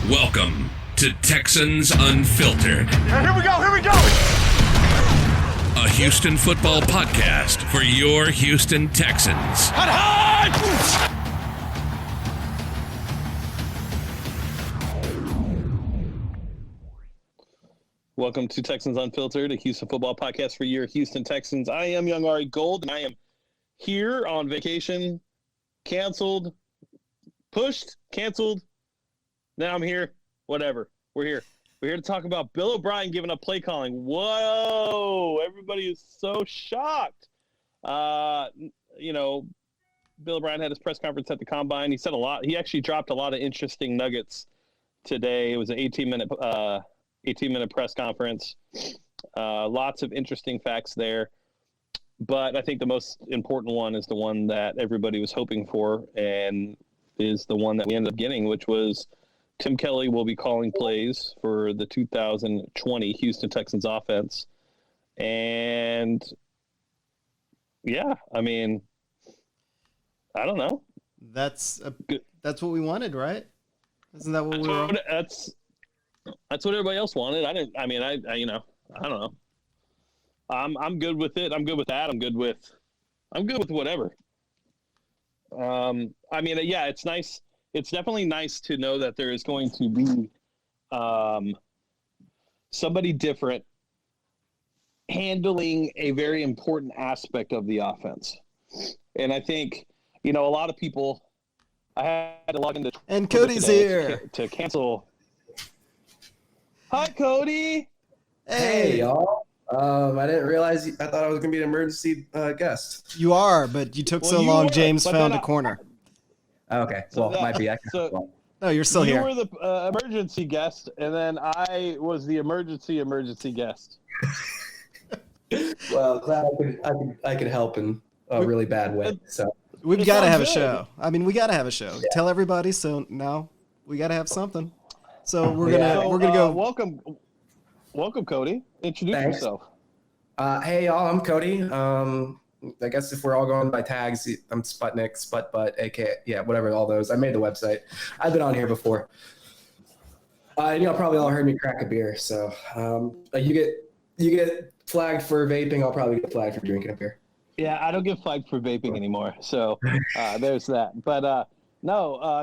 Welcome to Texans Unfiltered. Here we go! A Houston football podcast for your Houston Texans. Welcome to Texans Unfiltered, a Houston football podcast for your Houston Texans. I am Youngarigold, and I am here on vacation, canceled, pushed, canceled. Now I'm here. Whatever. We're here. We're here to talk about Bill O'Brien giving up play calling. Whoa! Everybody is so shocked. Bill O'Brien had his press conference at the Combine. He said a lot. He actually dropped a lot of interesting nuggets today. It was an 18-minute press conference. Lots of interesting facts there. But I think the most important one is the one that everybody was hoping for and is the one that we ended up getting, which was Tim Kelly will be calling plays for the 2020 Houston Texans offense. And, yeah, I mean, I don't know. That's what we wanted, right? Isn't that what we were? That's what everybody else wanted. I don't know. I'm good with it. I'm good with that. I'm good with whatever. It's nice. It's definitely nice to know that there is going to be somebody different handling a very important aspect of the offense. And I think, a lot of people, I had to log into and Cody's here to cancel. Hi, Cody. Hey, y'all. I didn't realize. I thought I was going to be an emergency guest. You are, but you took so long. James found a corner. Okay, well, it might be. No, you're still here. You were the emergency guest, and then I was the emergency guest. Well, glad I could help in a really bad way. So we've got to have a show. I mean, we got to have a show. Yeah. Tell everybody. So now we got to have something. So we're gonna go. Welcome, Cody. Introduce yourself. Hey, y'all. I'm Cody. I guess if we're all going by tags, I'm Sputnik, Sputbutt, aka whatever, all those. I made the website. I've been on here before. Probably all heard me crack a beer. So you get flagged for vaping. I'll probably get flagged for drinking a beer. Yeah, I don't get flagged for vaping anymore. So there's that. But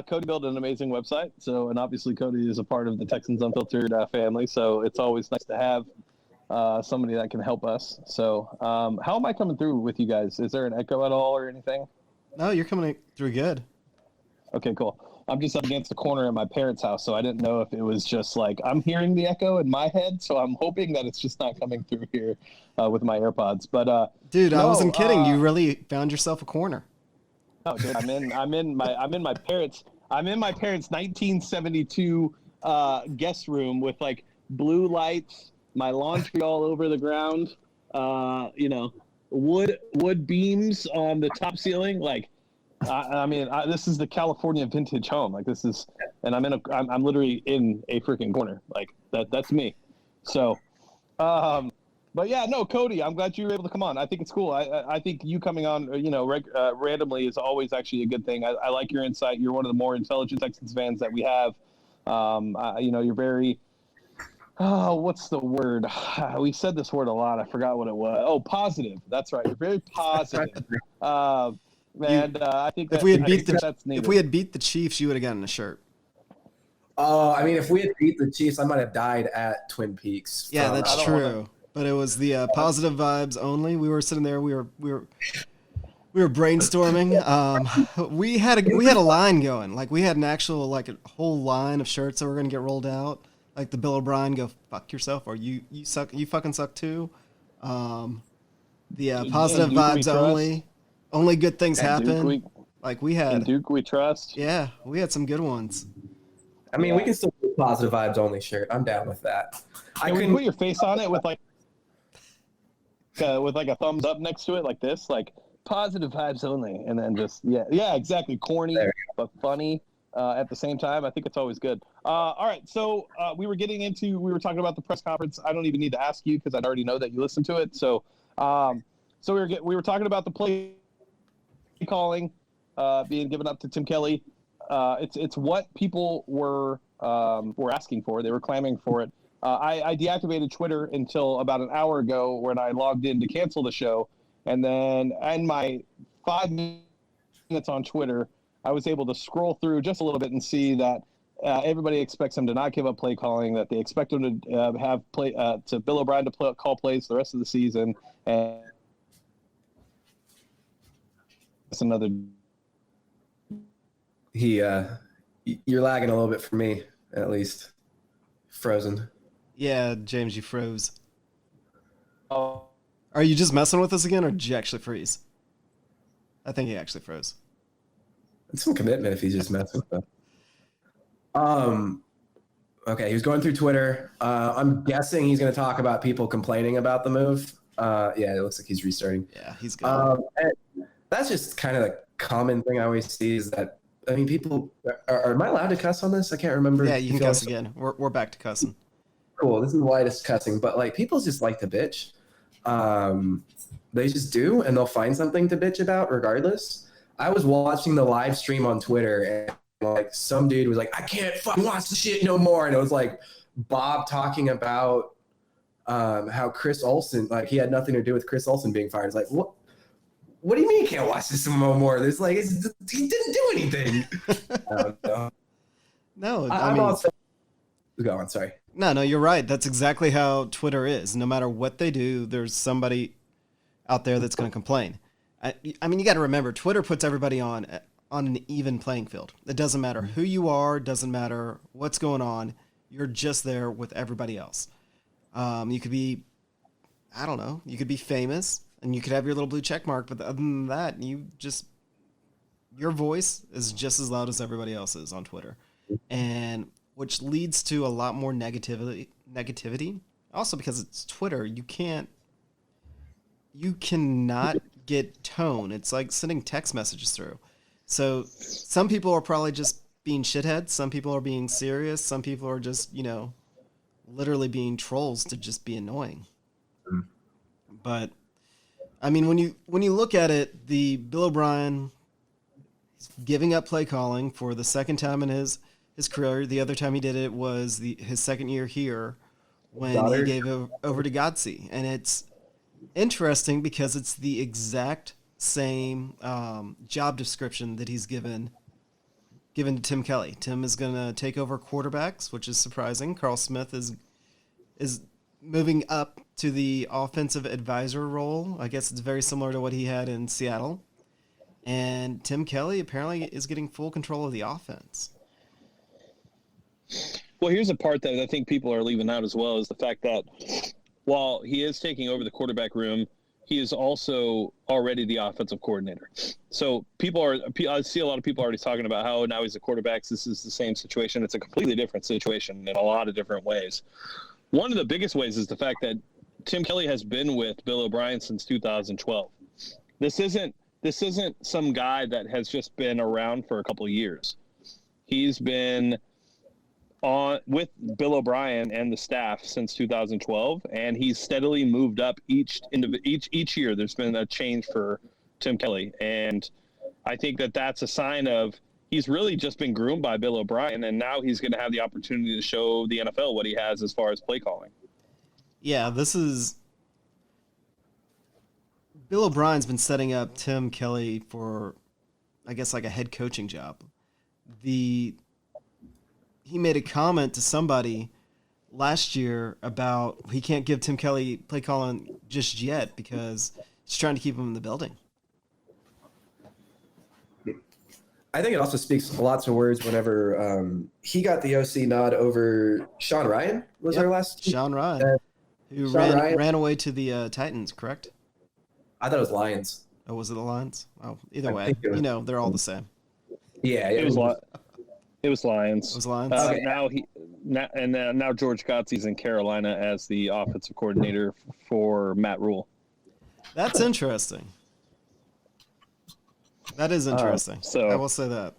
Cody built an amazing website. So, and obviously Cody is a part of the Texans Unfiltered family. So it's always nice to have somebody that can help us. So how am I coming through with you guys? Is there an echo at all or anything? No, you're coming through good. Okay, cool. I'm just up against the corner at my parents' house, so I didn't know if it was just like I'm hearing the echo in my head, so I'm hoping that it's just not coming through here with my AirPods. But dude, I wasn't kidding. You really found yourself a corner. Oh, dude, I'm in my parents' 1972 guest room with like blue lights, my laundry all over the ground, wood beams on the top ceiling. Like, this is the California vintage home. Like this is, and I'm literally in a freaking corner. Like that's me. So, but yeah, no, Cody, I'm glad you were able to come on. I think it's cool. I think you coming on, randomly is always actually a good thing. I like your insight. You're one of the more intelligent Texans fans that we have. You're very, what's the word? We said this word a lot. I forgot what it was. Oh, positive. That's right. You're very positive. I think that, if we had beat the Chiefs, you would have gotten a shirt. If we had beat the Chiefs, I might have died at Twin Peaks. Yeah, that's true. But it was the positive vibes only. We were sitting there. We were brainstorming. We had a line going. Like we had an actual a whole line of shirts that were going to get rolled out. Like the Bill O'Brien, go fuck yourself, or you suck, you fucking suck too. The positive vibes only. Only good things happen. We had Duke we trust. Yeah, we had some good ones. I mean, we can still do positive vibes only shirt. I'm down with that. Can we put your face on it with a thumbs up next to it like this, like positive vibes only, and then just yeah, exactly, corny but funny at the same time. I think it's always good. All right, so we were talking about the press conference. I don't even need to ask you because I already know that you listened to it. So we were talking about the play calling being given up to Tim Kelly. It's what people were were asking for. They were clamoring for it. I deactivated Twitter until about an hour ago when I logged in to cancel the show. And then in my 5 minutes on Twitter, I was able to scroll through just a little bit and see that everybody expects him to not give up play calling, that they expect him to to Bill O'Brien to call plays the rest of the season. And it's another. You're lagging a little bit for me, at least. Frozen. Yeah, James, you froze. Oh, Are you just messing with us again, or did you actually freeze? I think he actually froze. It's some commitment if he's just messing with us. Okay, he was going through Twitter. I'm guessing he's going to talk about people complaining about the move. Yeah, it looks like he's restarting. Yeah, he's good. That's just kind of the common thing I always see is that, I mean, people are am I allowed to cuss on this? I can't remember. Yeah, you can cuss again. We're back to cussing. Cool. This is the lightest cussing, but like people just like to bitch. They just do, and they'll find something to bitch about regardless. I was watching the live stream on Twitter, and like some dude was like, "I can't fucking watch the shit no more," and it was like Bob talking about how Chris Olsen, like he had nothing to do with Chris Olsen being fired. It's like, what? What do you mean you can't watch this no more? There's like, he didn't do anything. I don't know. No, I'm also go on. Sorry. No, you're right. That's exactly how Twitter is. No matter what they do, there's somebody out there that's going to complain. I mean, you got to remember, Twitter puts everybody on an even playing field. It doesn't matter who you are. Doesn't matter what's going on. You're just there with everybody else. You could be, I don't know, you could be famous and you could have your little blue check mark, but other than that, your voice is just as loud as everybody else's on Twitter. And which leads to a lot more negativity. Also, because it's Twitter, you cannot get tone. It's like sending text messages through. So some people are probably just being shitheads. Some people are being serious. Some people are just, literally being trolls to just be annoying. But I mean, when you look at it, the Bill O'Brien is giving up play calling for the second time in his career. The other time he did it was his second year here when he gave over to Godsey. And it's interesting because it's the exact same job description that he's given to Tim Kelly. Tim is going to take over quarterbacks, which is surprising. Carl Smith is moving up to the offensive advisor role. I guess it's very similar to what he had in Seattle. And Tim Kelly apparently is getting full control of the offense. Well, here's a part that I think people are leaving out as well, is the fact that while he is taking over the quarterback room, he is also already the offensive coordinator. So I see a lot of people already talking about how now he's a quarterback. This is the same situation. It's a completely different situation in a lot of different ways. One of the biggest ways is the fact that Tim Kelly has been with Bill O'Brien since 2012. This isn't some guy that has just been around for a couple of years. He's been with Bill O'Brien and the staff since 2012, and he's steadily moved up each year. There's been a change for Tim Kelly, and I think that that's a sign of he's really just been groomed by Bill O'Brien, and now he's going to have the opportunity to show the NFL what he has as far as play calling. Yeah, Bill O'Brien's been setting up Tim Kelly for, I guess, like a head coaching job. He made a comment to somebody last year about he can't give Tim Kelly play calling just yet because he's trying to keep him in the building. I think it also speaks lots of words whenever he got the OC nod over Sean Ryan. Was our last Sean Ryan, who ran away to the Titans, correct? I thought it was Lions. Oh, was it the Lions? Oh, either way, they're all the same. Yeah, it was Lions. It was Lions. Okay. Now George Godsey's in Carolina as the offensive coordinator for Matt Rule. That's interesting. That is interesting. So I will say that.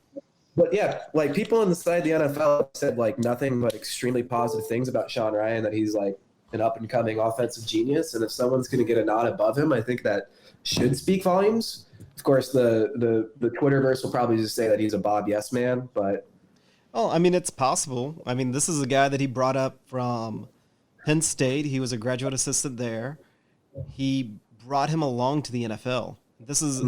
But yeah, like people on the side of the NFL said like nothing but extremely positive things about Sean Ryan, that he's like an up and coming offensive genius. And if someone's going to get a nod above him, I think that should speak volumes. Of course, the Twitterverse will probably just say that he's a Bob Yes man, but Oh, I mean, it's possible. I mean, this is a guy that he brought up from Penn State. He was a graduate assistant there. He brought him along to the NFL. This is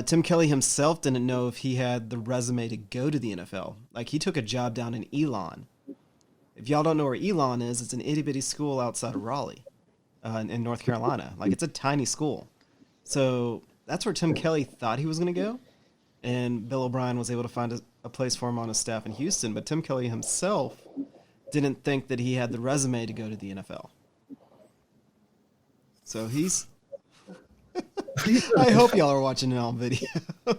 Tim Kelly himself didn't know if he had the resume to go to the NFL. Like, he took a job down in Elon. If y'all don't know where Elon is, it's an itty-bitty school outside of Raleigh in North Carolina. Like, it's a tiny school. So that's where Tim Kelly thought he was going to go. And Bill O'Brien was able to find a place for him on his staff in Houston. But Tim Kelly himself didn't think that he had the resume to go to the NFL. So he's... I hope y'all are watching it on video. We're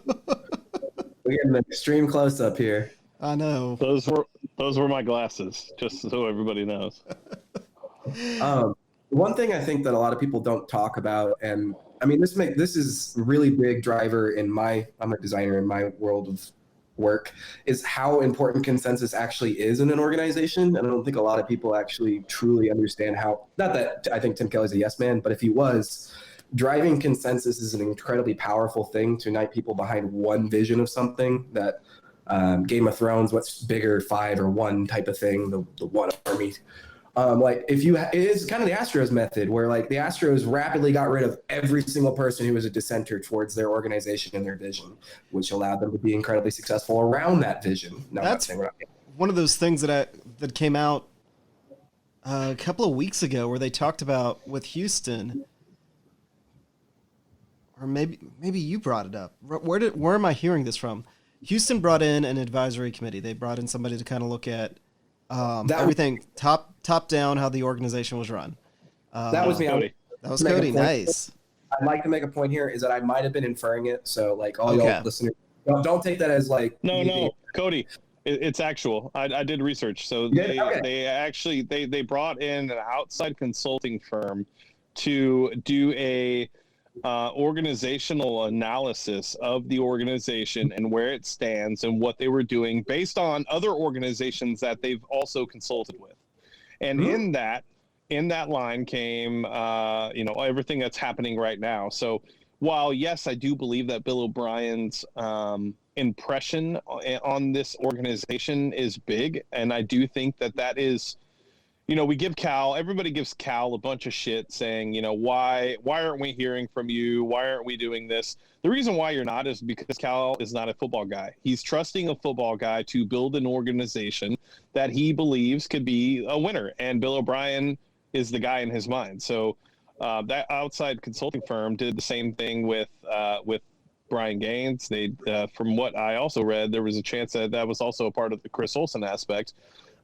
getting an extreme close-up here. I know. Those were my glasses, just so everybody knows. One thing I think that a lot of people don't talk about, and I mean, this is really big driver in I'm a designer in my world of work, is how important consensus actually is in an organization. And I don't think a lot of people actually truly understand how, not that I think Tim Kelly's a yes man, but if he was, driving consensus is an incredibly powerful thing to unite people behind one vision of something. That Game of Thrones, what's bigger, 5 or 1 type of thing, the one army. Like if you, it is kind of the Astros method, where like the Astros rapidly got rid of every single person who was a dissenter towards their organization and their vision, which allowed them to be incredibly successful around that vision. No, that's one of those things that came out a couple of weeks ago, where they talked about with Houston, or maybe you brought it up. Where am I hearing this from? Houston brought in an advisory committee. They brought in somebody to kind of look at everything top down, how the organization was run. That was me. Cody. That was Cody. Nice. I'd like to make a point here is that I might have been inferring it. So like all y'all listeners, don't take that as like no, Cody. It's actual. I did research. So they actually brought in an outside consulting firm to do a organizational analysis of the organization and where it stands and what they were doing based on other organizations that they've also consulted with. And in that line came everything that's happening right now. So while yes, I do believe that Bill O'Brien's impression on this organization is big, and I do think that is, we give everybody gives Cal a bunch of shit saying, why aren't we hearing from you? Why aren't we doing this? The reason why you're not is because Cal is not a football guy. He's trusting a football guy to build an organization that he believes could be a winner. And Bill O'Brien is the guy in his mind. So that outside consulting firm did the same thing with Brian Gaines. They, from what I also read, there was a chance that was also a part of the Chris Olsen aspect.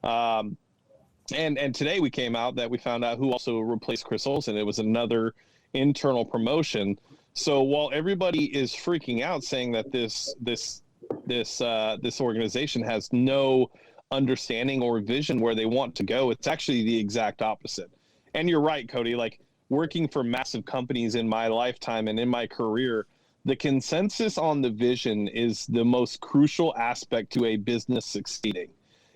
And today we came out that we found out who also replaced Chris Olsen. It was another internal promotion. So while everybody is freaking out saying that this organization has no understanding or vision where they want to go, it's actually the exact opposite. And you're right, Cody, like working for massive companies in my lifetime and in my career, the consensus on the vision is the most crucial aspect to a business succeeding.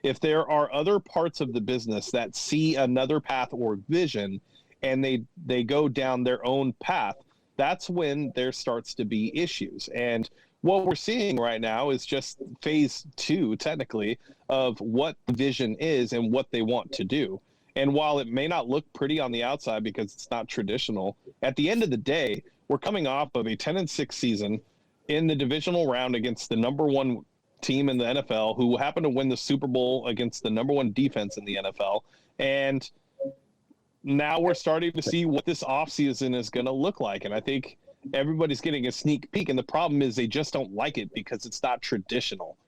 If there are other parts of the business that see another path or vision and they go down their own path, that's when there starts to be issues. And what we're seeing right now is just phase 2, technically, of what the vision is and what they want to do. And while it may not look pretty on the outside because it's not traditional, at the end of the day, we're coming off of a 10-6 season in the divisional round against the number 1 team in the NFL, who happened to win the Super Bowl against the number 1 defense in the NFL. And now we're starting to see what this offseason is going to look like. And I think everybody's getting a sneak peek. And the problem is they just don't like it because it's not traditional.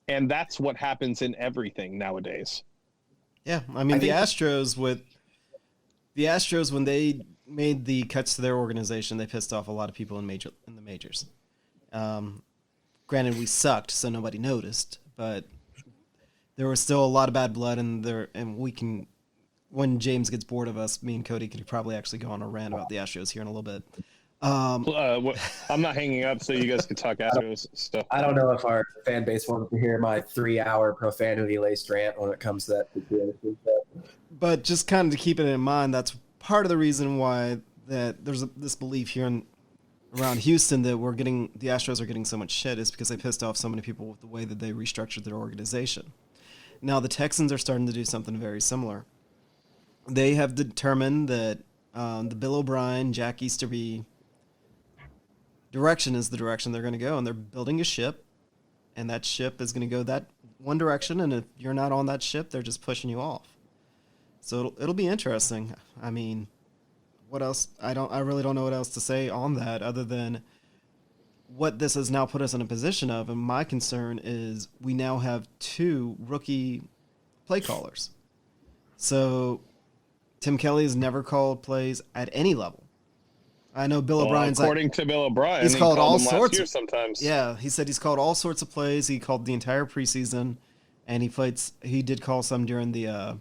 And that's what happens in everything nowadays. Yeah. I mean, the Astros, when they made the cuts to their organization, they pissed off a lot of people in the majors. Granted, we sucked, so nobody noticed, but there was still a lot of bad blood in there, and we can, when James gets bored of us, me and Cody could probably actually go on a rant about the Astros here in a little bit. I'm not hanging up, so you guys can talk Astros stuff. I don't know if our fan base wants to hear my 3-hour profanity-laced rant when it comes to that situation. But just kind of to keep it in mind, that's part of the reason why that there's this belief here around Houston that the Astros are getting so much shit is because they pissed off so many people with the way that they restructured their organization. Now the Texans are starting to do something very similar. They have determined that the Bill O'Brien, Jack Easterby direction is the direction they're going to go, and they're building a ship, and that ship is going to go that one direction, and if you're not on that ship, they're just pushing you off. So it'll be interesting. I mean, what else? I really don't know what else to say on that other than what this has now put us in a position of, and my concern is we now have 2 rookie play callers. So Tim Kelly has never called plays at any level. I know Bill O'Brien's according to Bill O'Brien, he's called all sorts of sometimes. Yeah, he said he's called all sorts of plays. He called the entire preseason, and he did call some during the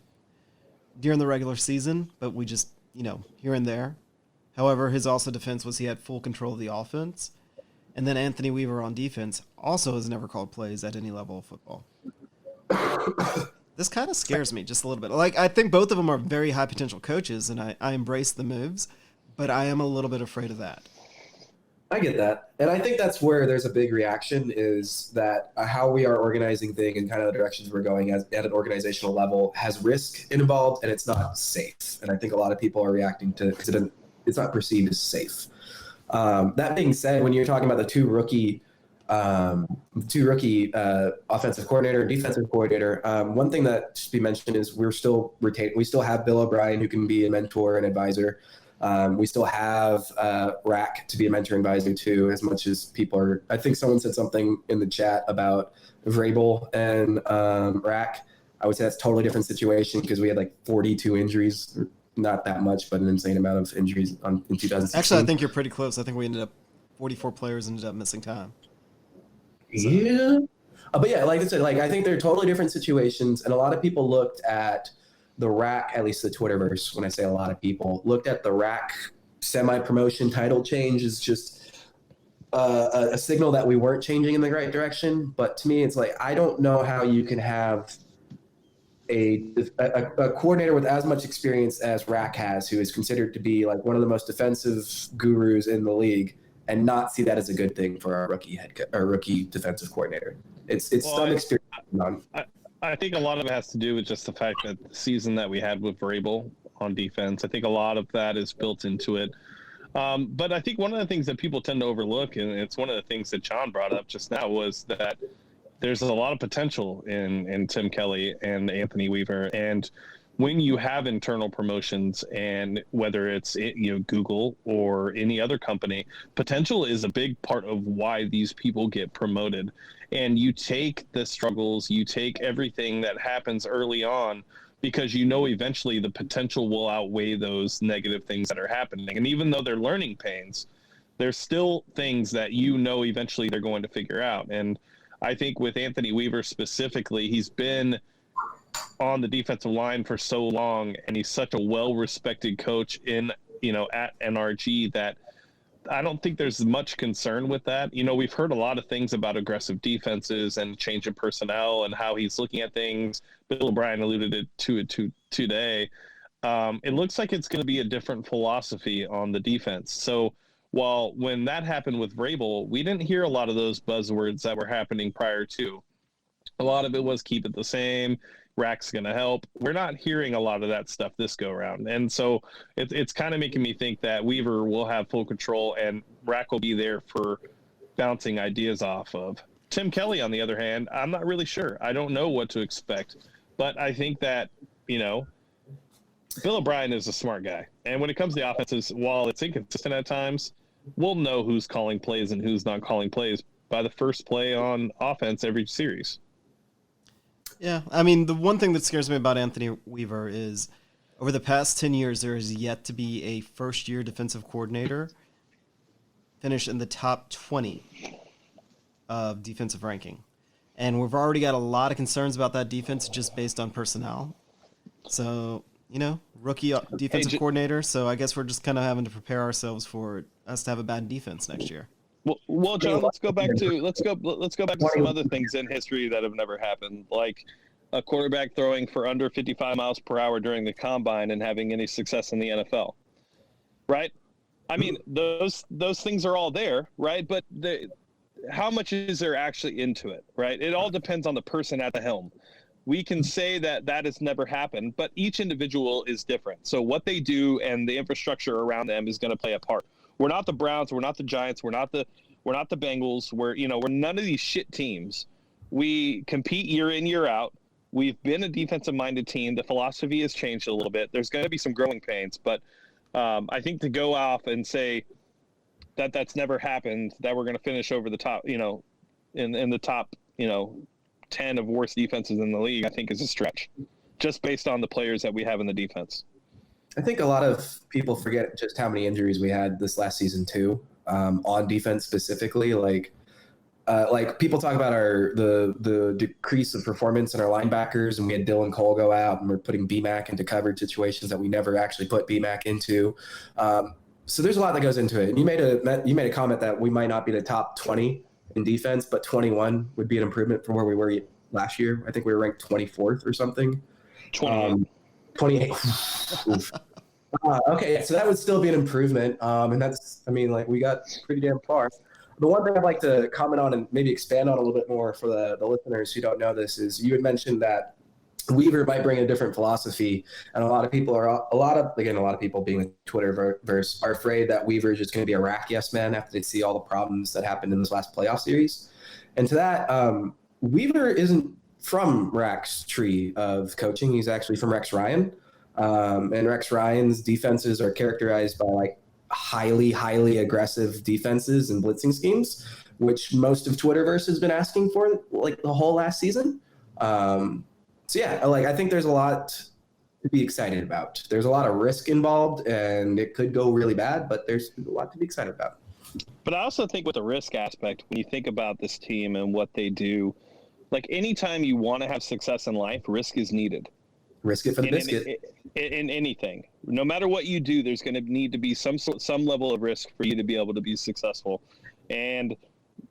regular season, but we just, here and there. However, his also defense was he had full control of the offense. And then Anthony Weaver on defense also has never called plays at any level of football. This kind of scares me just a little bit. Like, I think both of them are very high potential coaches, and I embrace the moves, but I am a little bit afraid of that. I get that. And I think that's where there's a big reaction is that how we are organizing things and kind of the directions we're going at an organizational level has risk involved and it's not safe. And I think a lot of people are reacting to it's not perceived as safe. That being said, when you're talking about the two rookie offensive coordinator and defensive coordinator, one thing that should be mentioned is we still have Bill O'Brien, who can be a mentor and advisor. We still have Rack to be a mentor and advisor too, as much as people are. I think someone said something in the chat about Vrabel and Rack. I would say that's a totally different situation because we had like 42 injuries, not that much, but an insane amount of injuries in 2016. Actually, I think you're pretty close. I think we ended up 44 players ended up missing time. So. Yeah, but yeah, like I said, I think they're totally different situations, and a lot of people looked at the Rack, at least the Twitterverse, when I say a lot of people, looked at the Rack semi-promotion title change as just a signal that we weren't changing in the right direction. But to me, it's like, I don't know how you can have a coordinator with as much experience as Rack has, who is considered to be like one of the most defensive gurus in the league, and not see that as a good thing for our rookie defensive coordinator. It's some experience. I think a lot of it has to do with just the fact that the season that we had with Vrabel on defense, I think a lot of that is built into it. But I think one of the things that people tend to overlook, and it's one of the things that John brought up just now, was that there's a lot of potential in Tim Kelly and Anthony Weaver. And when you have internal promotions, and whether it's Google or any other company, potential is a big part of why these people get promoted. And you take the struggles, you take everything that happens early on, because eventually the potential will outweigh those negative things that are happening. And even though they're learning pains, there's still things that eventually they're going to figure out. And I think with Anthony Weaver specifically, he's been on the defensive line for so long, and he's such a well-respected coach at NRG that I don't think there's much concern with that. We've heard a lot of things about aggressive defenses and change in personnel and how he's looking at things. Bill O'Brien alluded to it today. It looks like it's going to be a different philosophy on the defense. So while when that happened with Vrabel, we didn't hear a lot of those buzzwords that were happening prior to. A lot of it was keep it the same. Rack's going to help. We're not hearing a lot of that stuff this go around. And so it's kind of making me think that Weaver will have full control and Rack will be there for bouncing ideas off of. Tim Kelly, on the other hand, I'm not really sure. I don't know what to expect. But I think that, Bill O'Brien is a smart guy. And when it comes to offenses, while it's inconsistent at times, we'll know who's calling plays and who's not calling plays by the first play on offense every series. Yeah, I mean, the one thing that scares me about Anthony Weaver is over the past 10 years, there is yet to be a first-year defensive coordinator finish in the top 20 of defensive ranking. And we've already got a lot of concerns about that defense just based on personnel. So, rookie defensive coordinator. So I guess we're just kind of having to prepare ourselves for us to have a bad defense next year. Well, John, let's go back to some other things in history that have never happened, like a quarterback throwing for under 55 miles per hour during the combine and having any success in the NFL. Right? I mean, those things are all there, right? But how much is there actually into it, right? It all depends on the person at the helm. We can say that has never happened, but each individual is different. So what they do and the infrastructure around them is going to play a part. We're not the Browns, we're not the Giants, we're not the Bengals, we're none of these shit teams. We compete year in, year out. We've been a defensive-minded team. The philosophy has changed a little bit. There's going to be some growing pains, but I think to go off and say that that's never happened, that we're going to finish over the top, in the top, 10 of worst defenses in the league, I think is a stretch, just based on the players that we have in the defense. I think a lot of people forget just how many injuries we had this last season too, on defense specifically. Like people talk about the decrease of performance in our linebackers, and we had Dylan Cole go out, and we're putting BMAC into coverage situations that we never actually put BMAC into. So there's a lot that goes into it. And you made a comment that we might not be the top 20 in defense, but 21 would be an improvement from where we were last year. I think we were ranked 24th or something. 28. Okay, so that would still be an improvement. And that's, we got pretty damn far. The one thing I'd like to comment on and maybe expand on a little bit more for the listeners who don't know this is you had mentioned that Weaver might bring a different philosophy, and a lot of people being the Twitterverse are afraid that Weaver is just going to be a rack yes man after they see all the problems that happened in this last playoff series. And to that, Weaver isn't from Rack's tree of coaching. He's actually from Rex Ryan, and Rex Ryan's defenses are characterized by like highly, highly aggressive defenses and blitzing schemes, which most of Twitterverse has been asking for like the whole last season. So yeah, I think there's a lot to be excited about. There's a lot of risk involved, and it could go really bad, but there's a lot to be excited about. But I also think with the risk aspect, when you think about this team and what they do, like anytime you want to have success in life, risk is needed. Risk it for the biscuit. In anything, no matter what you do, there's going to need to be some level of risk for you to be able to be successful. And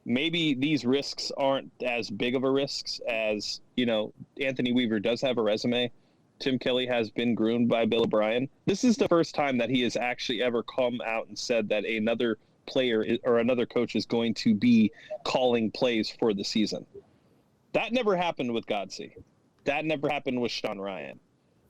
maybe these risks aren't as big of a risks as, Anthony Weaver does have a resume. Tim Kelly has been groomed by Bill O'Brien. This is the first time that he has actually ever come out and said that another player or another coach is going to be calling plays for the season. That never happened with Godsey. That never happened with Sean Ryan.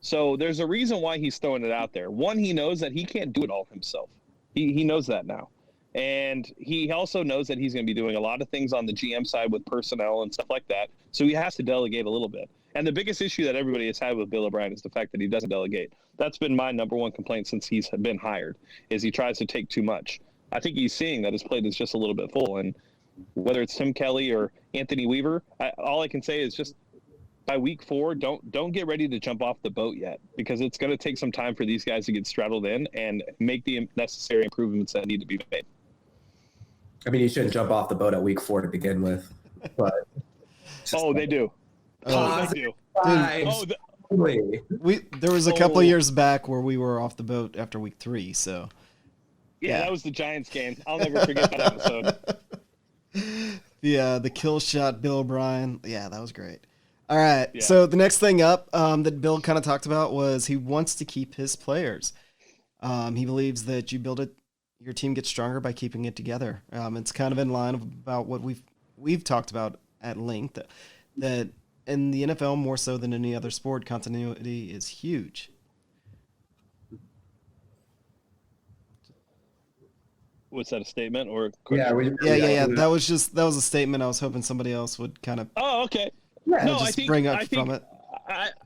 So there's a reason why he's throwing it out there. One, he knows that he can't do it all himself. He knows that now. And he also knows that he's going to be doing a lot of things on the GM side with personnel and stuff like that. So he has to delegate a little bit. And the biggest issue that everybody has had with Bill O'Brien is the fact that he doesn't delegate. That's been my number one complaint since he's been hired, is he tries to take too much. I think he's seeing that his plate is just a little bit full. And whether it's Tim Kelly or Anthony Weaver, all I can say is just by week 4, don't get ready to jump off the boat yet, because it's going to take some time for these guys to get straddled in and make the necessary improvements that need to be made. You shouldn't jump off the boat at week 4 to begin with. But they do. They do. There was a couple of years back where we were off the boat after week 3. So yeah, that was the Giants game. I'll never forget that episode. The kill shot, Bill O'Brien. Yeah, that was great. All right. Yeah. So the next thing up that Bill kind of talked about was he wants to keep his players. He believes that your team gets stronger by keeping it together. It's kind of in line about what we've talked about at length, that in the NFL, more so than any other sport, continuity is huge. Was that a statement or? Yeah. That was a statement. I was hoping somebody else would kind of. Oh, okay. Yeah, no, bring up from it.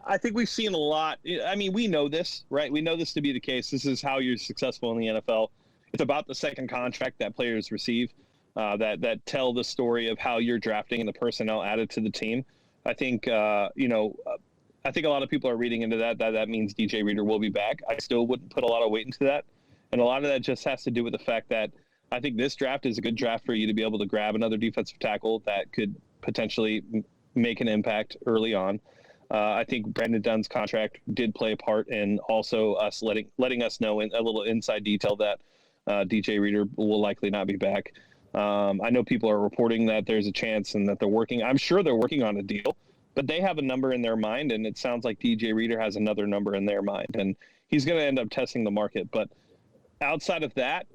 I think we've seen a lot. We know this, right? We know this to be the case. This is how you're successful in the NFL. It's about the second contract that players receive, that tell the story of how you're drafting and the personnel added to the team. I think, I think a lot of people are reading into that means DJ Reader will be back. I still wouldn't put a lot of weight into that. And a lot of that just has to do with the fact that I think this draft is a good draft for you to be able to grab another defensive tackle that could potentially make an impact early on. I think Brandon Dunn's contract did play a part in also us letting us know in a little inside detail that DJ Reader will likely not be back. I know people are reporting that there's a chance and that I'm sure they're working on a deal, but they have a number in their mind, and it sounds like DJ Reader has another number in their mind, and he's going to end up testing the market. But outside of that,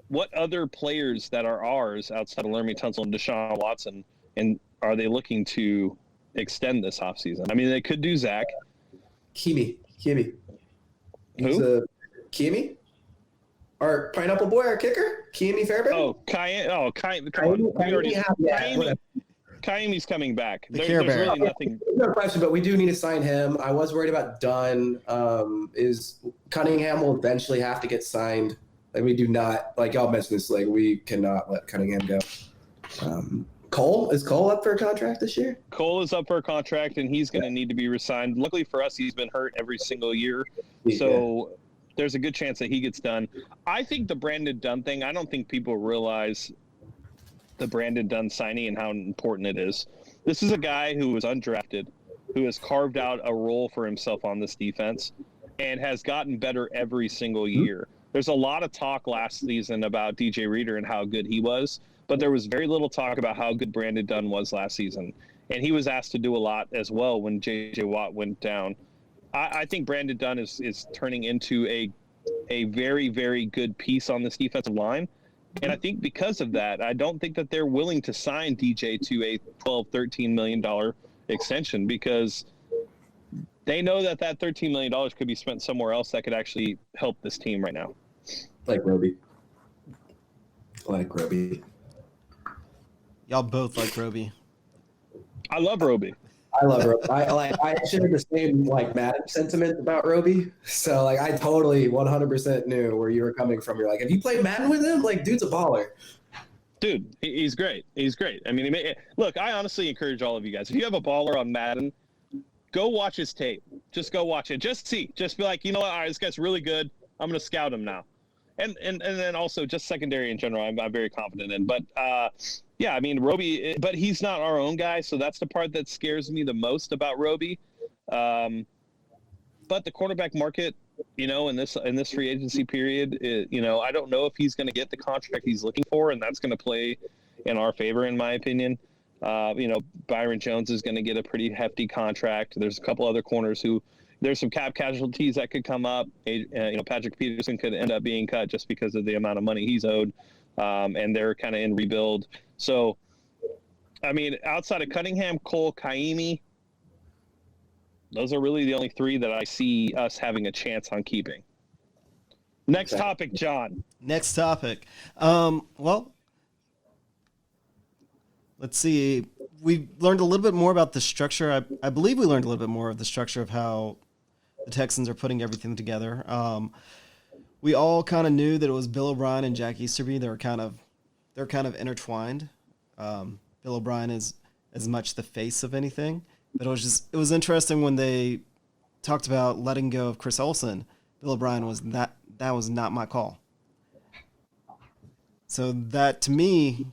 what other players that are ours outside of Laramie Tunsil and Deshaun Watson, and are they looking to extend this offseason? I mean, they could do Zach. Kimi. Who? Kimi? Our Pineapple Boy, our kicker? Kimi Fairbairn? Kaimi's coming back. There's Care Bear. really nothing. No question, but we do need to sign him. I was worried about Dunn. Is Cunningham will eventually have to get signed. Like, we do not, like y'all mentioned this, like, we cannot let Cunningham go. Cole? Is Cole up for a contract this year? Cole is up for a contract, and he's going to need to be re-signed. Luckily for us, he's been hurt every single year. So there's a good chance that he gets done. I think the Brandon Dunn thing, I don't think people realize the Brandon Dunn signing and how important it is. This is a guy who was undrafted, who has carved out a role for himself on this defense, and has gotten better every single year. There's a lot of talk last season about DJ Reader and how good he was, but there was very little talk about how good Brandon Dunn was last season. And he was asked to do a lot as well when J.J. Watt went down. I think Brandon Dunn is turning into a very, very good piece on this defensive line. And I think because of that, I don't think that they're willing to sign DJ to a $12-13 million extension, because they know that $13 million could be spent somewhere else that could actually help this team right now. Like Roby. Y'all both like Roby. I love Roby. I love Roby. I share the same Madden sentiment about Roby. So I totally 100% knew where you were coming from. You're like, have you played Madden with him? Dude's a baller. Dude, he's great. He's great. I mean, look, I honestly encourage all of you guys, if you have a baller on Madden, go watch his tape. Just go watch it. Just see. Just be like, you know what? All right, this guy's really good. I'm going to scout him now. And then also just secondary in general, I'm very confident in. But, yeah, I mean, Roby, but he's not our own guy, so that's the part that scares me the most about Roby. But the quarterback market, in this free agency period, I don't know if he's going to get the contract he's looking for, and that's going to play in our favor, in my opinion. Byron Jones is going to get a pretty hefty contract. There's a couple other corners who there's some cap casualties that could come up. Patrick Peterson could end up being cut just because of the amount of money he's owed, and they're kind of in rebuild. So, I mean, outside of Cunningham, Cole, Kaimi, those are really the only three that I see us having a chance on keeping. Next topic, John. Next topic. Well, let's see. We learned a little bit more about the structure. I believe we learned a little bit more of the structure of how the Texans are putting everything together. We all kind of knew that it was Bill O'Brien and Jack Easterby. They're kind of intertwined. Bill O'Brien is as much the face of anything, but it was interesting when they talked about letting go of Chris Olsen. Bill O'Brien was that was not my call. So that to me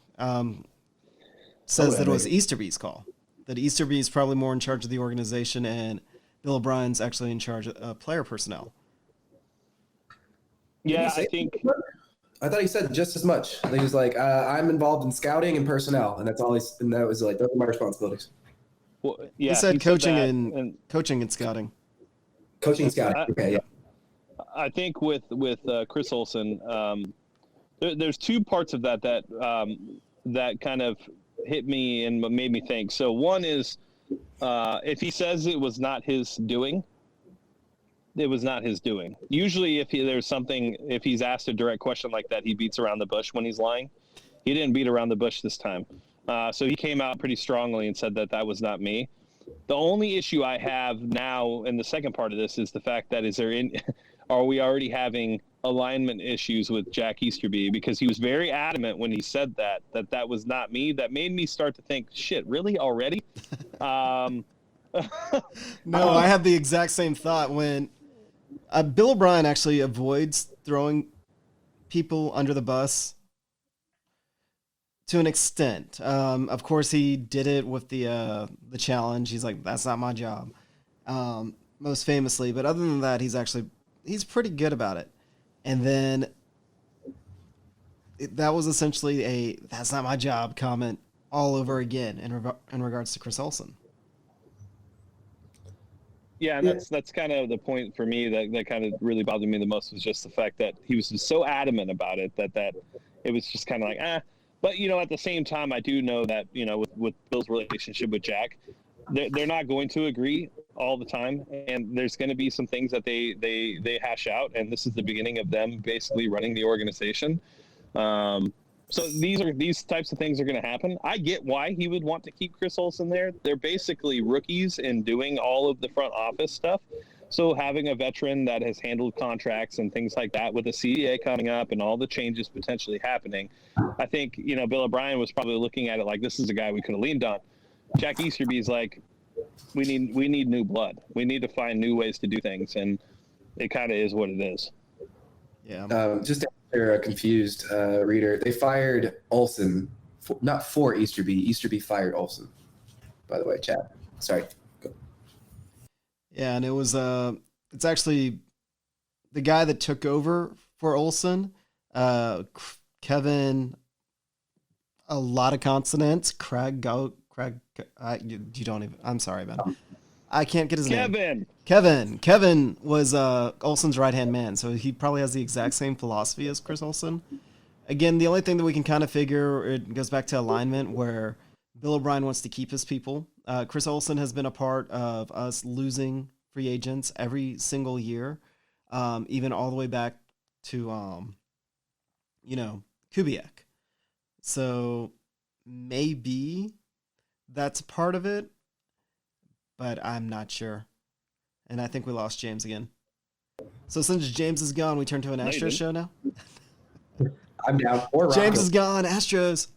says that it was Easterby's call. That Easterby is probably more in charge of the organization, and Bill O'Brien's actually in charge of player personnel. Yeah, I thought he said just as much. He was like, I'm involved in scouting and personnel, and that's all and that was those are my responsibilities. Well, yeah, he said coaching and scouting. Coaching and scouting. Okay, yeah. I think with Chris Olsen, there's two parts of that kind of hit me and made me think. So one is if he says it was not his doing, it was not his doing. Usually if he's asked a direct question like that, he beats around the bush when he's lying. He didn't beat around the bush this time. So he came out pretty strongly and said that was not me. The only issue I have now in the second part of this is the fact that are we already having alignment issues with Jack Easterby? Because he was very adamant when he said that was not me. That made me start to think, shit, really already? No, I have the exact same thought when Bill O'Brien actually avoids throwing people under the bus to an extent. Of course, he did it with the challenge. He's like, that's not my job, most famously. But other than that, he's pretty good about it. And then that was essentially a "that's not my job" comment all over again in regards to Chris Olsen. Yeah, and that's kind of the point for me that kind of really bothered me the most, was just the fact that he was so adamant about it that it was just kind of like, But, at the same time, I do know that, with Bill's relationship with Jack, they're not going to agree all the time. And there's going to be some things that they hash out. And this is the beginning of them basically running the organization. So these types of things are going to happen. I get why he would want to keep Chris Olsen there. They're basically rookies in doing all of the front office stuff. So having a veteran that has handled contracts and things like that with the CDA coming up and all the changes potentially happening, I think, Bill O'Brien was probably looking at it like, this is a guy we could have leaned on. Jack Easterby's like, we need new blood. We need to find new ways to do things. And it kind of is what it is. Yeah. Just to answer a confused reader, they fired Olsen, not for Easterby. Easterby fired Olsen, by the way, chat. Sorry. Go. Yeah, and it was it's actually the guy that took over for Olsen, Kevin, a lot of consonants, you don't even, I'm sorry, man. I can't get his name. Kevin was Olsen's right-hand man, so he probably has the exact same philosophy as Chris Olsen. Again, the only thing that we can kind of figure, it goes back to alignment, where Bill O'Brien wants to keep his people. Chris Olsen has been a part of us losing free agents every single year, even all the way back to, Kubiak. So maybe that's part of it, but I'm not sure. And I think we lost James again. So since James is gone, we turn to an Astros show now? I'm down. Or James is gone. Astros.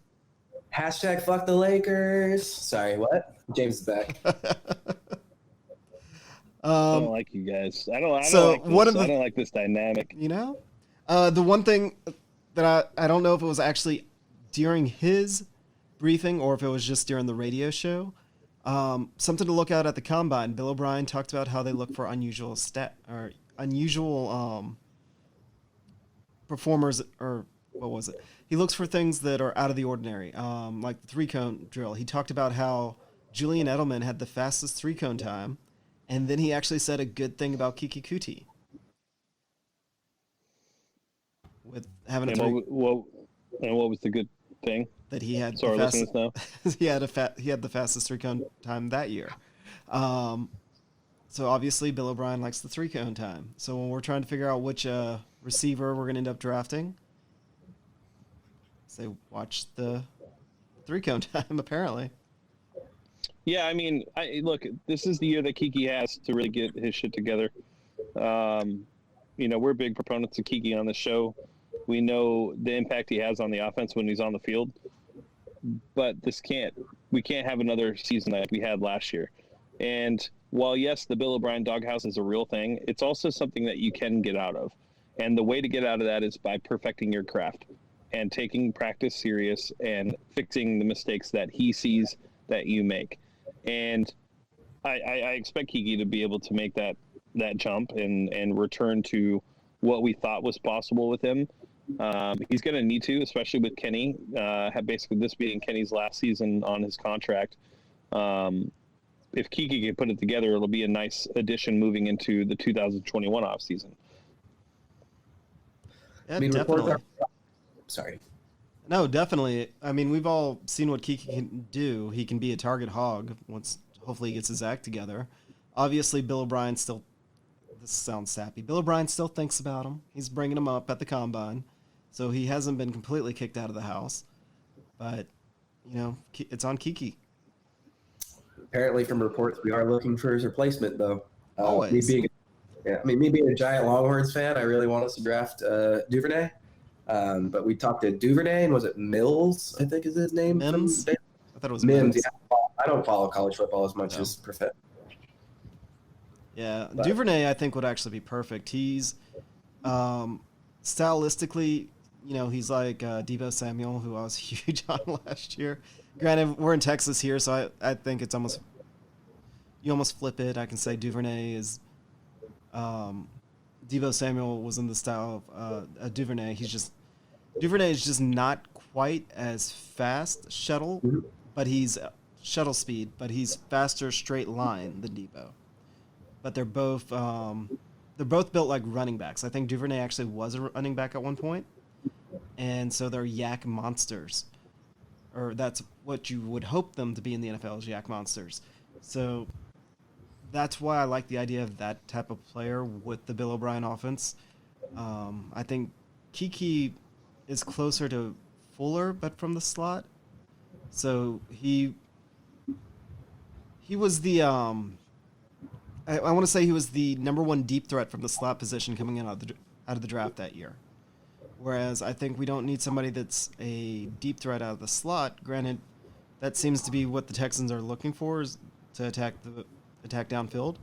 Hashtag fuck the Lakers. Sorry, what? James is back. I don't like you guys. I don't like this dynamic. The one thing that I don't know if it was actually during his briefing or if it was just during the radio show. Something to look at the combine. Bill O'Brien talked about how they look for unusual performers, or what was it? He looks for things that are out of the ordinary, like the three-cone drill. He talked about how Julian Edelman had the fastest three-cone time, and then he actually said a good thing about Kiki Kuti with having what was the good thing? That he had Sorry, listeners know. he had the fastest three-cone time that year. So obviously Bill O'Brien likes the three-cone time. So when we're trying to figure out which receiver we're going to end up drafting, say watch the three-cone time apparently. Yeah, I mean, look, this is the year that Kiki has to really get his shit together. We're big proponents of Kiki on the show. We know the impact he has on the offense when he's on the field. But we can't have another season like we had last year. And while, yes, the Bill O'Brien doghouse is a real thing, it's also something that you can get out of. And the way to get out of that is by perfecting your craft and taking practice serious and fixing the mistakes that he sees that you make. And I expect Kiki to be able to make that jump and return to what we thought was possible with him. He's going to need to, especially with Kenny, basically this being Kenny's last season on his contract. If Kiki can put it together, it'll be a nice addition moving into the 2021 offseason. Yeah, definitely. Sorry. No, definitely. I mean, we've all seen what Kiki can do. He can be a target hog once hopefully he gets his act together. Obviously, Bill O'Brien still, this sounds sappy, Bill O'Brien still thinks about him. He's bringing him up at the combine. So he hasn't been completely kicked out of the house. But, it's on Kiki. Apparently, from reports, we are looking for his replacement, though. Always. Me being a giant Longhorns fan, I really want us to draft Duvernay. But we talked to Duvernay, and was it Mills, I think is his name? Mims? I thought it was Mims. Mims. Yeah. I don't follow college football as much as Professor. Yeah, but Duvernay, I think, would actually be perfect. He's stylistically, he's like Deebo Samuel, who I was huge on last year. Granted, we're in Texas here, so I think it's you almost flip it. I can say Duvernay is Deebo Samuel was in the style of Duvernay. Duvernay is just not quite as fast shuttle, but he's shuttle speed, but he's faster straight line than Deebo. But they're both built like running backs. I think Duvernay actually was a running back at one point, and so they're yak monsters. Or that's what you would hope them to be in the NFL, is yak monsters. So that's why I like the idea of that type of player with the Bill O'Brien offense. I think Kiki is closer to Fuller, but from the slot. So he was the I want to say he was the number one deep threat from the slot position coming in out of the draft that year. Whereas I think we don't need somebody that's a deep threat out of the slot. Granted, that seems to be what the Texans are looking for, is to attack downfield.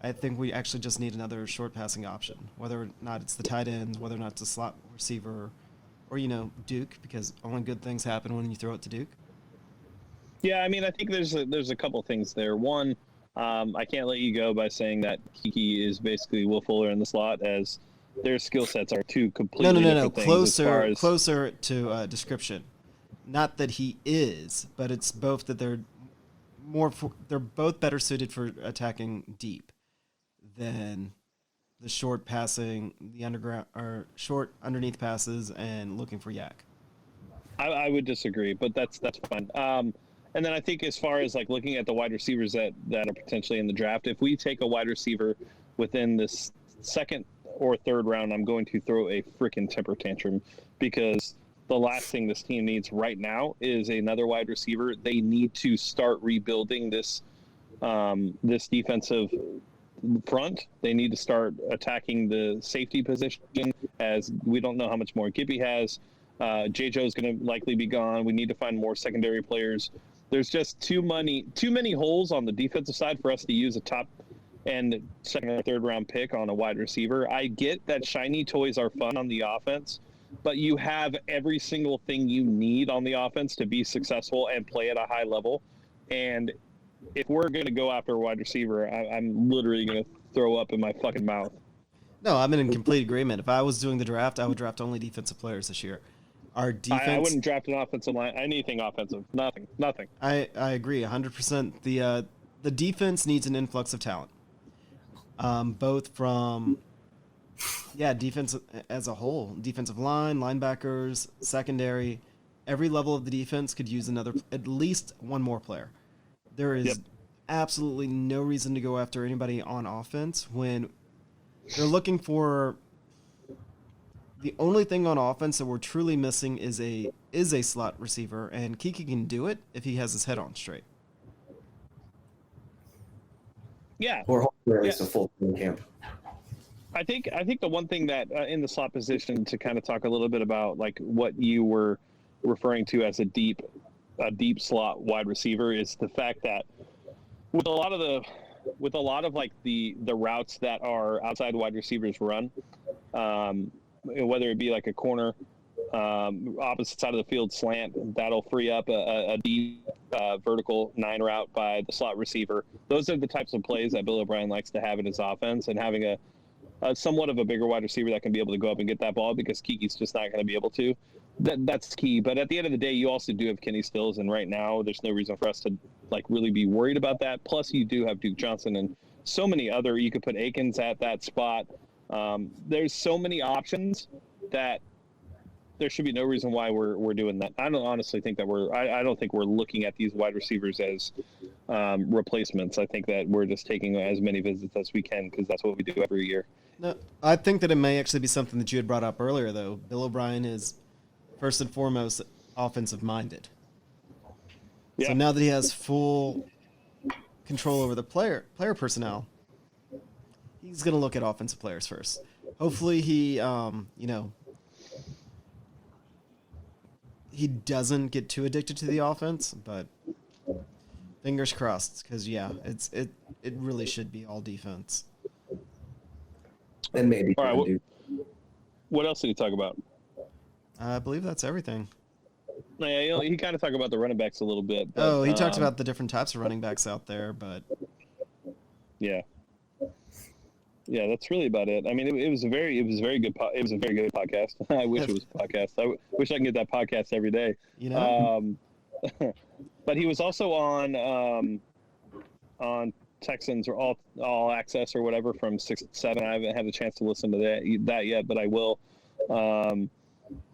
I think we actually just need another short passing option, whether or not it's the tight end, whether or not it's a slot receiver, or Duke, because only good things happen when you throw it to Duke. Yeah, I mean, I think there's a couple things there. One, I can't let you go by saying that Kiki is basically Will Fuller in the slot, as their skill sets are two completely different things. Closer to description. Not that he is, but it's both that they're both better suited for attacking deep than the short passing, the underground or short underneath passes and looking for yak. I would disagree, but that's fine. And then I think as far as like looking at the wide receivers that are potentially in the draft, if we take a wide receiver within this second or third round, I'm going to throw a freaking temper tantrum, because the last thing this team needs right now is another wide receiver. They need to start rebuilding this defensive front. They need to start attacking the safety position, as we don't know how much more Gibby has. J-Joe is going to likely be gone. We need to find more secondary players. There's just too many holes on the defensive side for us to use a top and second or third round pick on a wide receiver. I get that shiny toys are fun on the offense, but you have every single thing you need on the offense to be successful and play at a high level. And if we're going to go after a wide receiver, I'm literally going to throw up in my fucking mouth. No, I'm in complete agreement. If I was doing the draft, I would draft only defensive players this year. Our defense. I wouldn't draft an offensive line. Anything offensive. Nothing. I agree 100%. The defense needs an influx of talent. Both from, defense as a whole, defensive line, linebackers, secondary, every level of the defense could use at least one more player. There is absolutely no reason to go after anybody on offense when they're looking for. The only thing on offense that we're truly missing is a slot receiver, and Kiki can do it if he has his head on straight. Yeah. Or hopefully at least a full training camp. I think the one thing that in the slot position, to kind of talk a little bit about like what you were referring to as a deep slot wide receiver, is the fact that with a lot of like the routes that our outside wide receivers run, whether it be like a corner, opposite side of the field slant, that'll free up a deep vertical 9 route by the slot receiver. Those are the types of plays that Bill O'Brien likes to have in his offense, and having a somewhat of a bigger wide receiver that can be able to go up and get that ball, because Kiki's just not going to be able to. That's key. But at the end of the day, you also do have Kenny Stills, and right now there's no reason for us to like really be worried about that. Plus, you do have Duke Johnson and so many other. You could put Akins at that spot. There's so many options that there should be no reason why we're doing that. I don't honestly think that I don't think we're looking at these wide receivers as replacements. I think that we're just taking as many visits as we can, because that's what we do every year. No, I think that it may actually be something that you had brought up earlier, though. Bill O'Brien is first and foremost offensive minded. Yeah. So now that he has full control over the player personnel, he's going to look at offensive players first. Hopefully he, he doesn't get too addicted to the offense, but fingers crossed, because it really should be all defense. And maybe. All right. What else did he talk about? I believe that's everything. Yeah, he kind of talked about the running backs a little bit. But, he talked about the different types of running backs out there, but yeah, that's really about it. I mean, it was a very good podcast. I wish it was a podcast. I wish I could get that podcast every day. But he was also on Texans or all access or whatever from 6 to 7. I haven't had a chance to listen to that yet, but I will.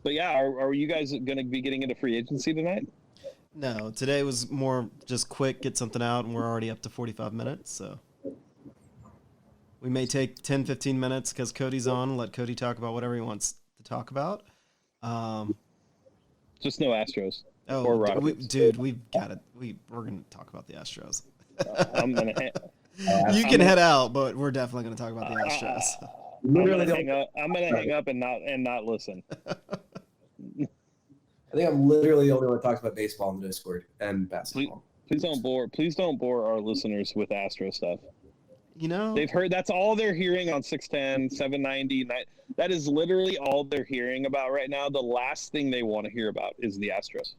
But yeah, are you guys going to be getting into free agency tonight? No, today was more just quick, get something out, and we're already up to 45 minutes, so we may take 10, 15 minutes because Cody's on, let Cody talk about whatever he wants to talk about. Just no Astros. Oh, or Rockets. dude, we've got it. We're going to talk about the Astros. I'm going to You can head out, but we're definitely going to talk about the Astros. I'm going to hang up and not listen. I think I'm literally the only one that talks about baseball in the Discord and basketball. Please don't bore our listeners with Astro stuff. You know, They've heard that's all they're hearing on 610, 790. That is literally all they're hearing about right now. The last thing they want to hear about is the Astros.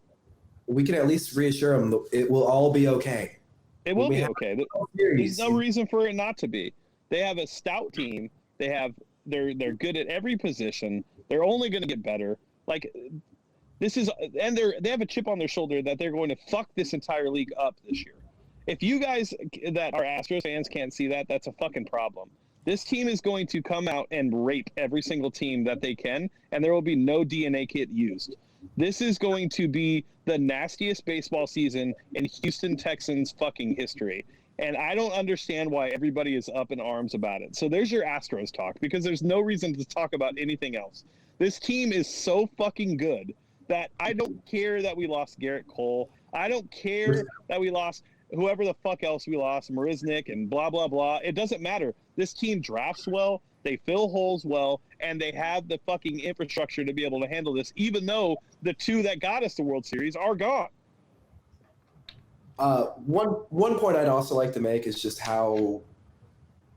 We can at least reassure them it will all be okay. It will be okay. There's no reason for it not to be. They have a stout team. They're good at every position. They're only going to get better. Like this is, and they have a chip on their shoulder that they're going to fuck this entire league up this year. If you guys that are Astros fans can't see that, that's a fucking problem. This team is going to come out and rape every single team that they can, and there will be no DNA kit used. This is going to be the nastiest baseball season in Houston Texans fucking history. And I don't understand why everybody is up in arms about it. So there's your Astros talk, because there's no reason to talk about anything else. This team is so fucking good that I don't care that we lost Garrett Cole. I don't care that we lost whoever the fuck else we lost, Marisnik and blah, blah, blah. It doesn't matter. This team drafts well, they fill holes well, and they have the fucking infrastructure to be able to handle this, even though the two that got us the World Series are gone. One point I'd also like to make is just how,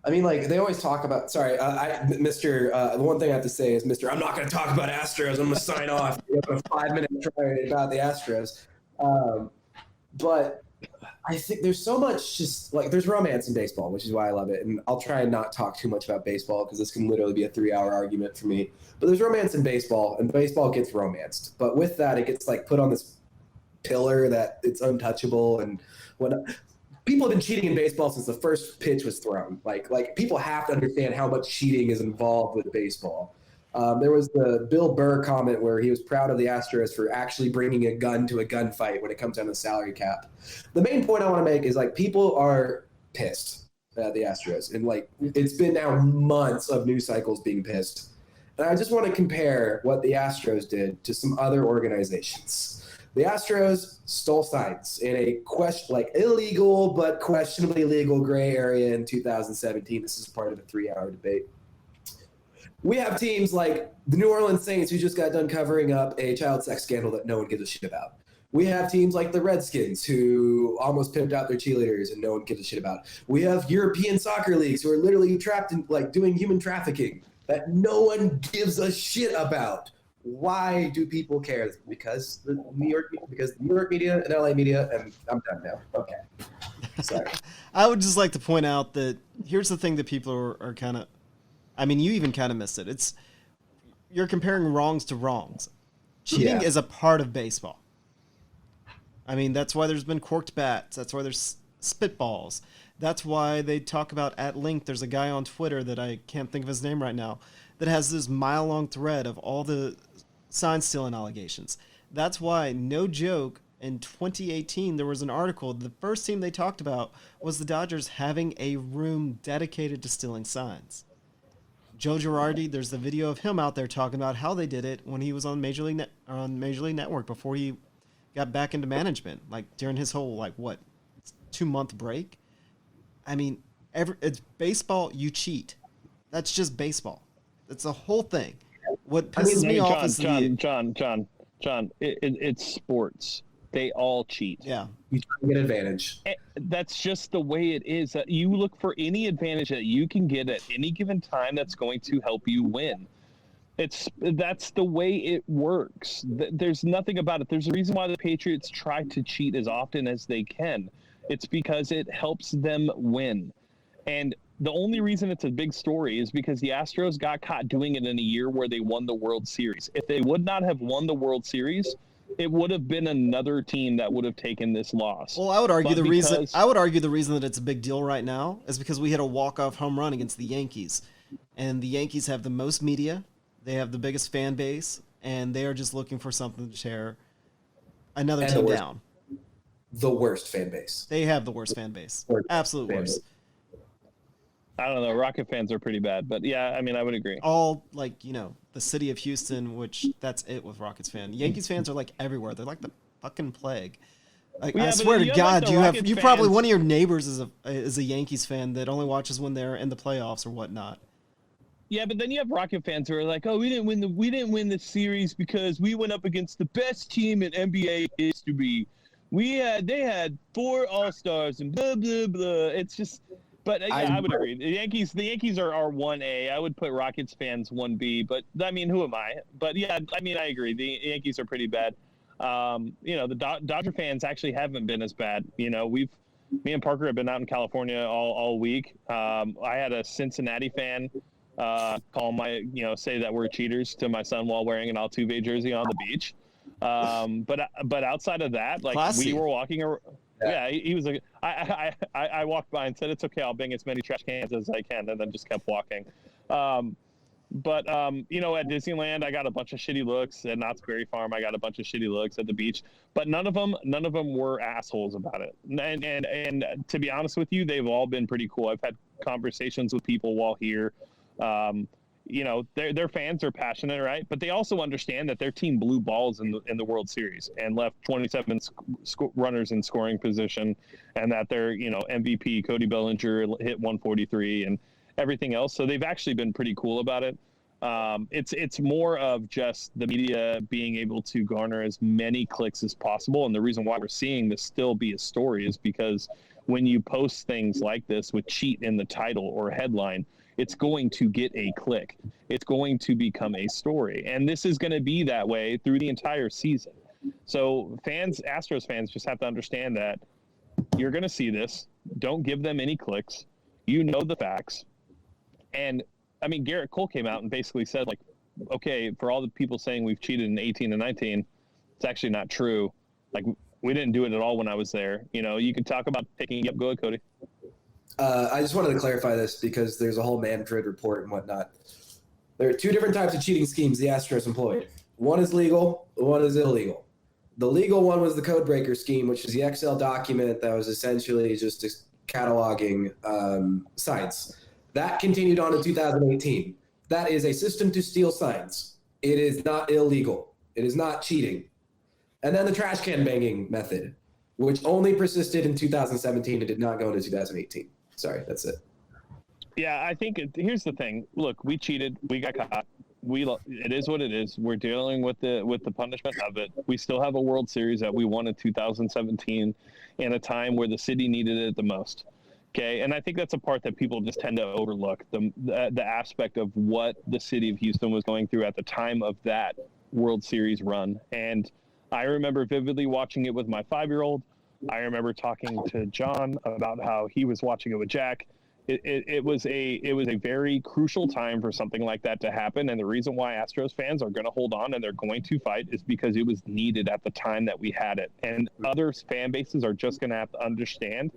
I mean, like they always talk about. Sorry, Mr. The one thing I have to say is, Mr. I'm not going to talk about Astros. I'm going to sign off. We have a 5-minute try about the Astros, but I think there's so much just like there's romance in baseball, which is why I love it. And I'll try and not talk too much about baseball because this can literally be a 3-hour argument for me. But there's romance in baseball, and baseball gets romanced. But with that, it gets like put on this pillar that it's untouchable. And when people have been cheating in baseball since the first pitch was thrown, like people have to understand how much cheating is involved with baseball. There was the Bill Burr comment where he was proud of the Astros for actually bringing a gun to a gunfight when it comes down to the salary cap. The main point I want to make is like people are pissed at the Astros, and like it's been now months of news cycles being pissed. And I just want to compare what the Astros did to some other organizations. The Astros stole signs in a illegal but questionably legal gray area in 2017. This is part of a 3-hour debate. We have teams like the New Orleans Saints, who just got done covering up a child sex scandal that no one gives a shit about. We have teams like the Redskins, who almost pimped out their cheerleaders and no one gives a shit about. We have European soccer leagues who are literally trapped in like doing human trafficking that no one gives a shit about. Why do people care? Because the New York media and LA media, and I'm done now. Okay. Sorry. I would just like to point out that here's the thing that people are kind of, I mean, you even kind of missed it. You're comparing wrongs to wrongs. Cheating is a part of baseball. I mean, that's why there's been corked bats. That's why there's spitballs. That's why they talk about at length. There's a guy on Twitter that I can't think of his name right now that has this mile-long thread of all the sign stealing allegations. That's why, no joke, in 2018 there was an article. The first team they talked about was the Dodgers having a room dedicated to stealing signs. Joe Girardi, there's the video of him out there talking about how they did it when he was on Major League Network before he got back into management, like during his whole 2-month break. I mean, it's baseball. You cheat. That's just baseball. It's a whole thing. What pisses me off is John. It's sports. They all cheat. Yeah. You try to get advantage. That's just the way it is. That you look for any advantage that you can get at any given time that's going to help you win. That's the way it works. There's nothing about it. There's a reason why the Patriots try to cheat as often as they can. It's because it helps them win. And the only reason it's a big story is because the Astros got caught doing it in a year where they won the World Series. If they would not have won the World Series, it would have been another team that would have taken this loss. Well, I would argue the reason that it's a big deal right now is because we hit a walk-off home run against the Yankees. And the Yankees have the most media, they have the biggest fan base, and they are just looking for something to tear another And team the worst- down. The worst fan base. They have the worst fan base. Worst Absolute fan worst. I don't know. Rocket fans are pretty bad, but yeah, I mean, I would agree. All the city of Houston, which that's it with Rockets fan. Yankees fans are like everywhere. They're like the fucking plague. Like, Well, yeah, I but swear to you have, God, like, the Rockets you probably fans- one of your neighbors is a Yankees fan that only watches when they're in the playoffs or whatnot. Yeah, but then you have Rocket fans who are like, "Oh, we didn't win the series because we went up against the best team in NBA history. They had 4 All-Stars and blah blah blah." It's just, but yeah, I would agree. The Yankees are 1A. I would put Rockets fans 1B. But I mean, who am I? But yeah, I mean, I agree. The Yankees are pretty bad. The Dodger fans actually haven't been as bad. Me and Parker have been out in California all week. I had a Cincinnati fan say that we're cheaters to my son while wearing an Altuve jersey on the beach. But outside of that, like, Classy. we were walking around. Yeah, he was like, I walked by and said, "It's okay, I'll bang as many trash cans as I can," and then just kept walking. But at Disneyland, I got a bunch of shitty looks. At Knott's Berry Farm, I got a bunch of shitty looks at the beach. But none of them were assholes about it. And to be honest with you, they've all been pretty cool. I've had conversations with people while here. Their fans are passionate, right? But they also understand that their team blew balls in the World Series and left 27 runners in scoring position, and that their MVP Cody Bellinger hit 143 and everything else. So they've actually been pretty cool about it. It's more of just the media being able to garner as many clicks as possible. And the reason why we're seeing this still be a story is because when you post things like this with cheat in the title or headline, it's going to get a click. It's going to become a story. And this is going to be that way through the entire season. So Astros fans just have to understand that you're going to see this. Don't give them any clicks. You know the facts. And I mean, Garrett Cole came out and basically said, like, okay, for all the people saying we've cheated in 18 and 19, it's actually not true. Like, we didn't do it at all when I was there. You can talk about picking up. Go ahead, Cody. I just wanted to clarify this because there's a whole Manfred report and whatnot. There are 2 different types of cheating schemes the Astros employed. One is legal, one is illegal. The legal one was the code breaker scheme, which is the Excel document that was essentially just cataloging signs. That continued on in 2018. That is a system to steal signs. It is not illegal. It is not cheating. And then the trash can banging method, which only persisted in 2017 and did not go into 2018. Sorry, that's it. Yeah, I think here's the thing. Look, we cheated. We got caught. It is what it is. We're dealing with the punishment of it. We still have a World Series that we won in 2017 in a time where the city needed it the most. Okay, and I think that's a part that people just tend to overlook, the aspect of what the city of Houston was going through at the time of that World Series run. And I remember vividly watching it with my 5-year-old. I remember talking to John about how he was watching it with Jack. It was a very crucial time for something like that to happen. And the reason why Astros fans are going to hold on and they're going to fight is because it was needed at the time that we had it. And other fan bases are just going to have to understand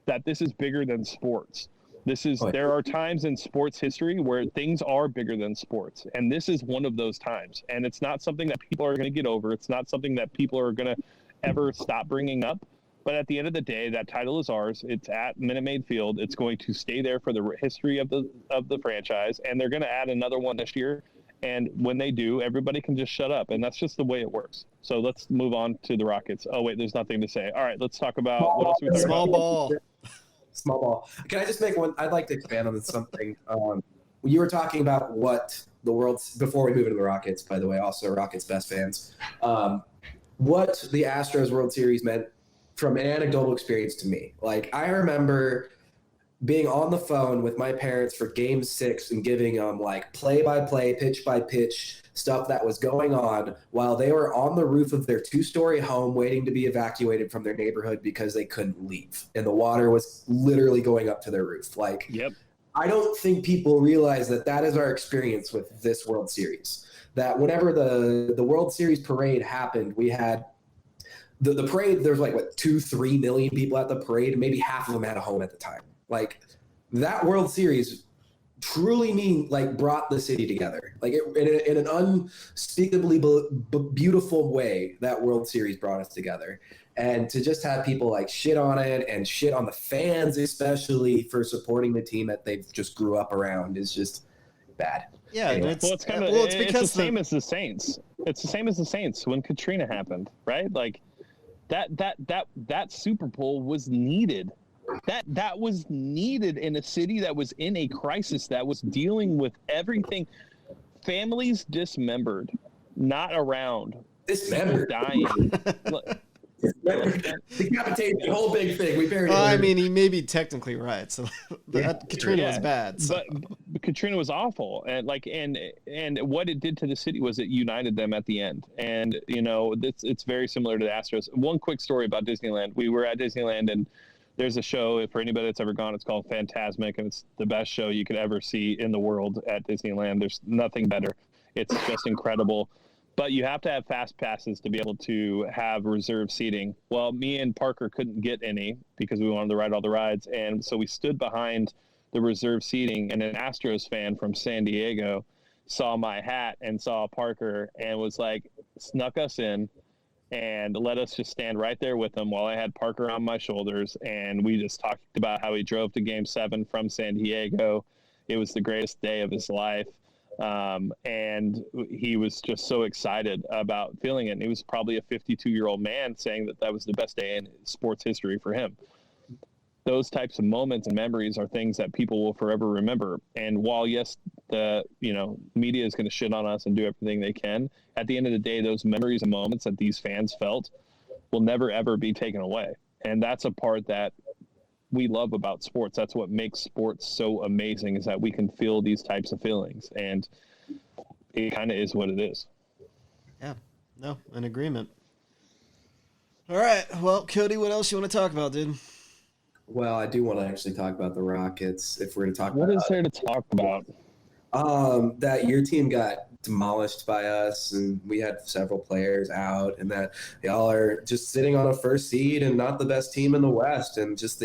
that this is bigger than sports. There are times in sports history where things are bigger than sports. And this is one of those times. And it's not something that people are going to get over. It's not something that people are going to ever stop bringing up. But at the end of the day, that title is ours. It's at Minute Maid Field. It's going to stay there for the history of the franchise. And they're going to add another one this year. And when they do, everybody can just shut up. And that's just the way it works. So let's move on to the Rockets. Oh, wait, there's nothing to say. All right, let's talk about what else we talking Small about? ball. Small ball. Can I just make one? I'd like to expand on something. You were talking about what the world's, before we move into the Rockets, by the way, also Rockets best fans, what the Astros World Series meant from an anecdotal experience to me. Like, I remember being on the phone with my parents for Game 6 and giving them like play-by-play, pitch-by-pitch stuff that was going on while they were on the roof of their 2-story home waiting to be evacuated from their neighborhood because they couldn't leave. And the water was literally going up to their roof. Like, Yep. I don't think people realize that that is our experience with this World Series. That whenever the World Series parade happened, we had the parade, there's like, 2-3 million people at the parade, and maybe half of them had a home at the time. Like, that World Series truly mean like brought the city together. Like in an unspeakably beautiful way, that World Series brought us together. And to just have people like shit on it and shit on the fans, especially for supporting the team that they just grew up around, is just bad. Yeah, Anyway. It's because the same as the Saints. It's the same as the Saints when Katrina happened, right? Like that Super Bowl was needed. That was needed in a city that was in a crisis, that was dealing with everything. Families dismembered, not around. Dismembered. Dying. Decapitated, the whole big thing. We buried it. I mean, he may be technically right. So Katrina was bad. So. But Katrina was awful, and what it did to the city was it united them at the end. And it's very similar to the Astros. One quick story about Disneyland. We were at Disneyland, and there's a show for anybody that's ever gone. It's called Fantasmic, and it's the best show you could ever see in the world at Disneyland. There's nothing better. It's just incredible. But you have to have fast passes to be able to have reserved seating. Well, me and Parker couldn't get any because we wanted to ride all the rides. And so we stood behind the reserved seating, and an Astros fan from San Diego saw my hat and saw Parker and was like, snuck us in and let us just stand right there with him while I had Parker on my shoulders. And we just talked about how he drove to Game 7 from San Diego. It was the greatest day of his life. And he was just so excited about feeling it. And he was probably a 52-year-old man saying that was the best day in sports history for him. Those types of moments and memories are things that people will forever remember. And while, yes, the media is going to shit on us and do everything they can, at the end of the day, those memories and moments that these fans felt will never, ever be taken away. And that's a part that we love about sports. That's what makes sports so amazing, is that we can feel these types of feelings, and it kind of is what it is. Yeah, no, in agreement. All right, well, Cody, what else you want to talk about, dude? Well, I do want to actually talk about the Rockets. If we're going to talk what about is there to talk about? That your team got demolished by us, and we had several players out, and that y'all are just sitting on a first seed and not the best team in the West, and just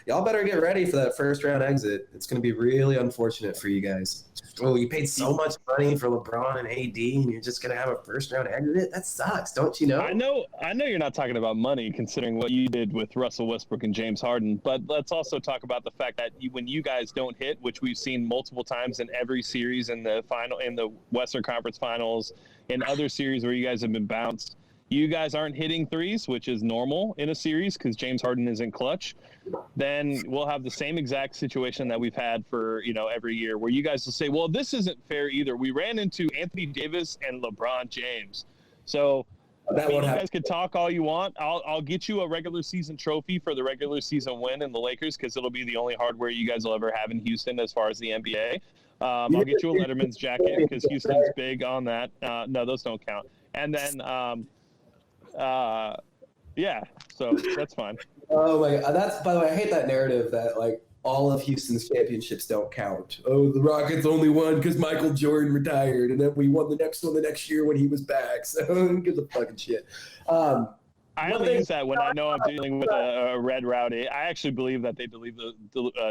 y'all better get ready for that first round exit. It's going to be really unfortunate for you guys. Oh, you paid so much money for LeBron and AD, and you're just going to have a first round exit? That sucks, don't you know? I know you're not talking about money, considering what you did with Russell Westbrook and James Harden, but let's also talk about the fact that when you guys don't hit, which we've seen multiple times in every series in the Western Conference Finals, in other series where you guys have been bounced, you guys aren't hitting threes, which is normal in a series because James Harden isn't clutch, then we'll have the same exact situation that we've had for every year, where you guys will say, well, this isn't fair either. We ran into Anthony Davis and LeBron James. So you guys could talk all you want. I'll get you a regular season trophy for the regular season win in the Lakers, because it'll be the only hardware you guys will ever have in Houston as far as the NBA. I'll get you a Letterman's jacket because Houston's big on that. No, those don't count. And then, yeah, so that's fine. Oh my God, by the way, I hate that narrative that like all of Houston's championships don't count. Oh, the Rockets only won because Michael Jordan retired, and then we won the next one the next year when he was back. So who gives a fucking shit? I only use that when I know I'm dealing with a red rowdy. I actually believe that they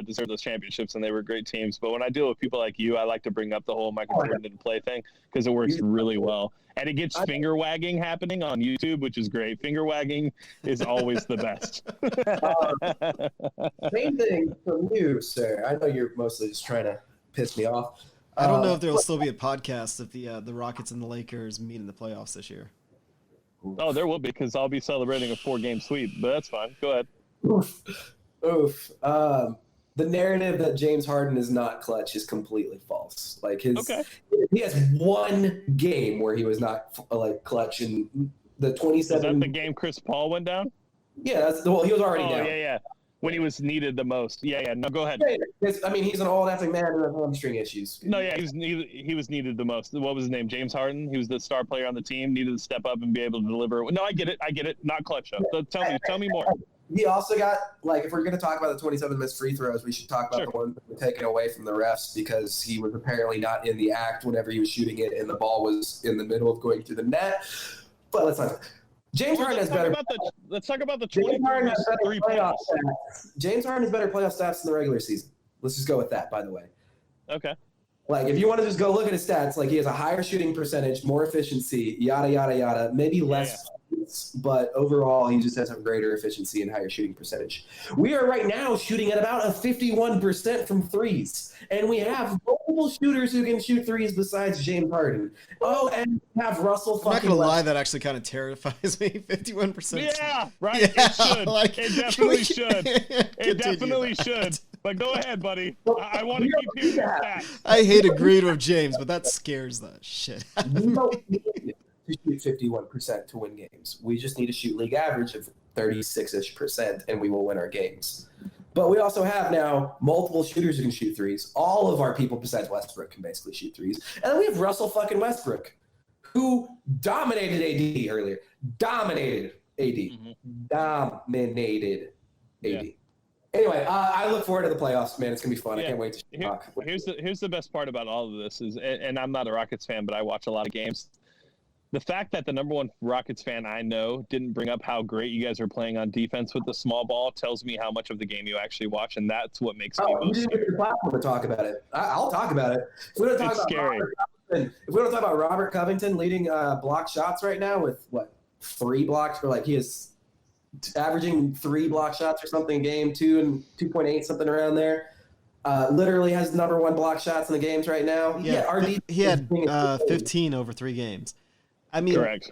deserve those championships, and they were great teams. But when I deal with people like you, I like to bring up the whole Michael Jordan didn't play thing, because it works really well. And it gets finger wagging happening on YouTube, which is great. Finger wagging is always the best. Same thing from you, sir. I know you're mostly just trying to piss me off. I don't know if there will still be a podcast if the Rockets and the Lakers meet in the playoffs this year. Oh, there will be, because I'll be celebrating a 4-game sweep, but that's fine. Go ahead. Oof. The narrative that James Harden is not clutch is completely false. Like he has one game where he was not like clutch in the 27. Is that the game Chris Paul went down? Yeah, he was already down. Yeah. When he was needed the most. Yeah. No, go ahead. I mean, he's an old-acting man who has hamstring issues. No, yeah, he was needed the most. What was his name? James Harden. He was the star player on the team. Needed to step up and be able to deliver. No, I get it. Not clutch up. So tell me more. He also got, like, if we're going to talk about the 27 missed free throws, we should talk about the one that were taken away from the refs, because he was apparently not in the act whenever he was shooting it, and the ball was in the middle of going through the net. But let's not. James Harden has better. Let's talk about the 23 playoff stats. James Harden has better playoff stats in the regular season. Let's just go with that, by the way. Okay. Like, if you want to just go look at his stats, like he has a higher shooting percentage, more efficiency, yada, yada, yada, maybe less, but overall he just has a greater efficiency and higher shooting percentage. We are right now shooting at about a 51% from threes, and we have multiple shooters who can shoot threes besides James Harden. Oh, and we have Russell I'm not fucking gonna lie, Westbrook. that actually kind of terrifies me. 51%. Yeah, right. Yeah, It should. like, It definitely should. It continue definitely that. should. But go ahead, buddy. I want to keep hearing your stats. I hate agreeing with James, but that scares the shit out We of me. don't need to shoot 51% to win games. We just need to shoot league average of 36-ish%, and we will win our games. But we also have now multiple shooters who can shoot threes. All of our people besides Westbrook can basically shoot threes. And then we have Russell fucking Westbrook, who dominated AD earlier. Dominated AD. Dominated AD. Yeah. Anyway, I look forward to the playoffs, man. It's going to be fun. I can't wait to talk. Here's the best part about all of this is, and I'm not a Rockets fan, but I watch a lot of games. The fact that the number one Rockets fan I know didn't bring up how great you guys are playing on defense with the small ball tells me how much of the game you actually watch, and that's what makes me You most didn't get scared. the platform to talk about it. I'll talk about it. If we don't talk It's about scary. Robert Covington leading block shots right now with what 3 blocks, or like he is averaging 3 block shots or something a game, 2 and 2.8, something around there. Literally has the number 1 block shots in the games right now. He had 15 over 3 games. I mean, Correct.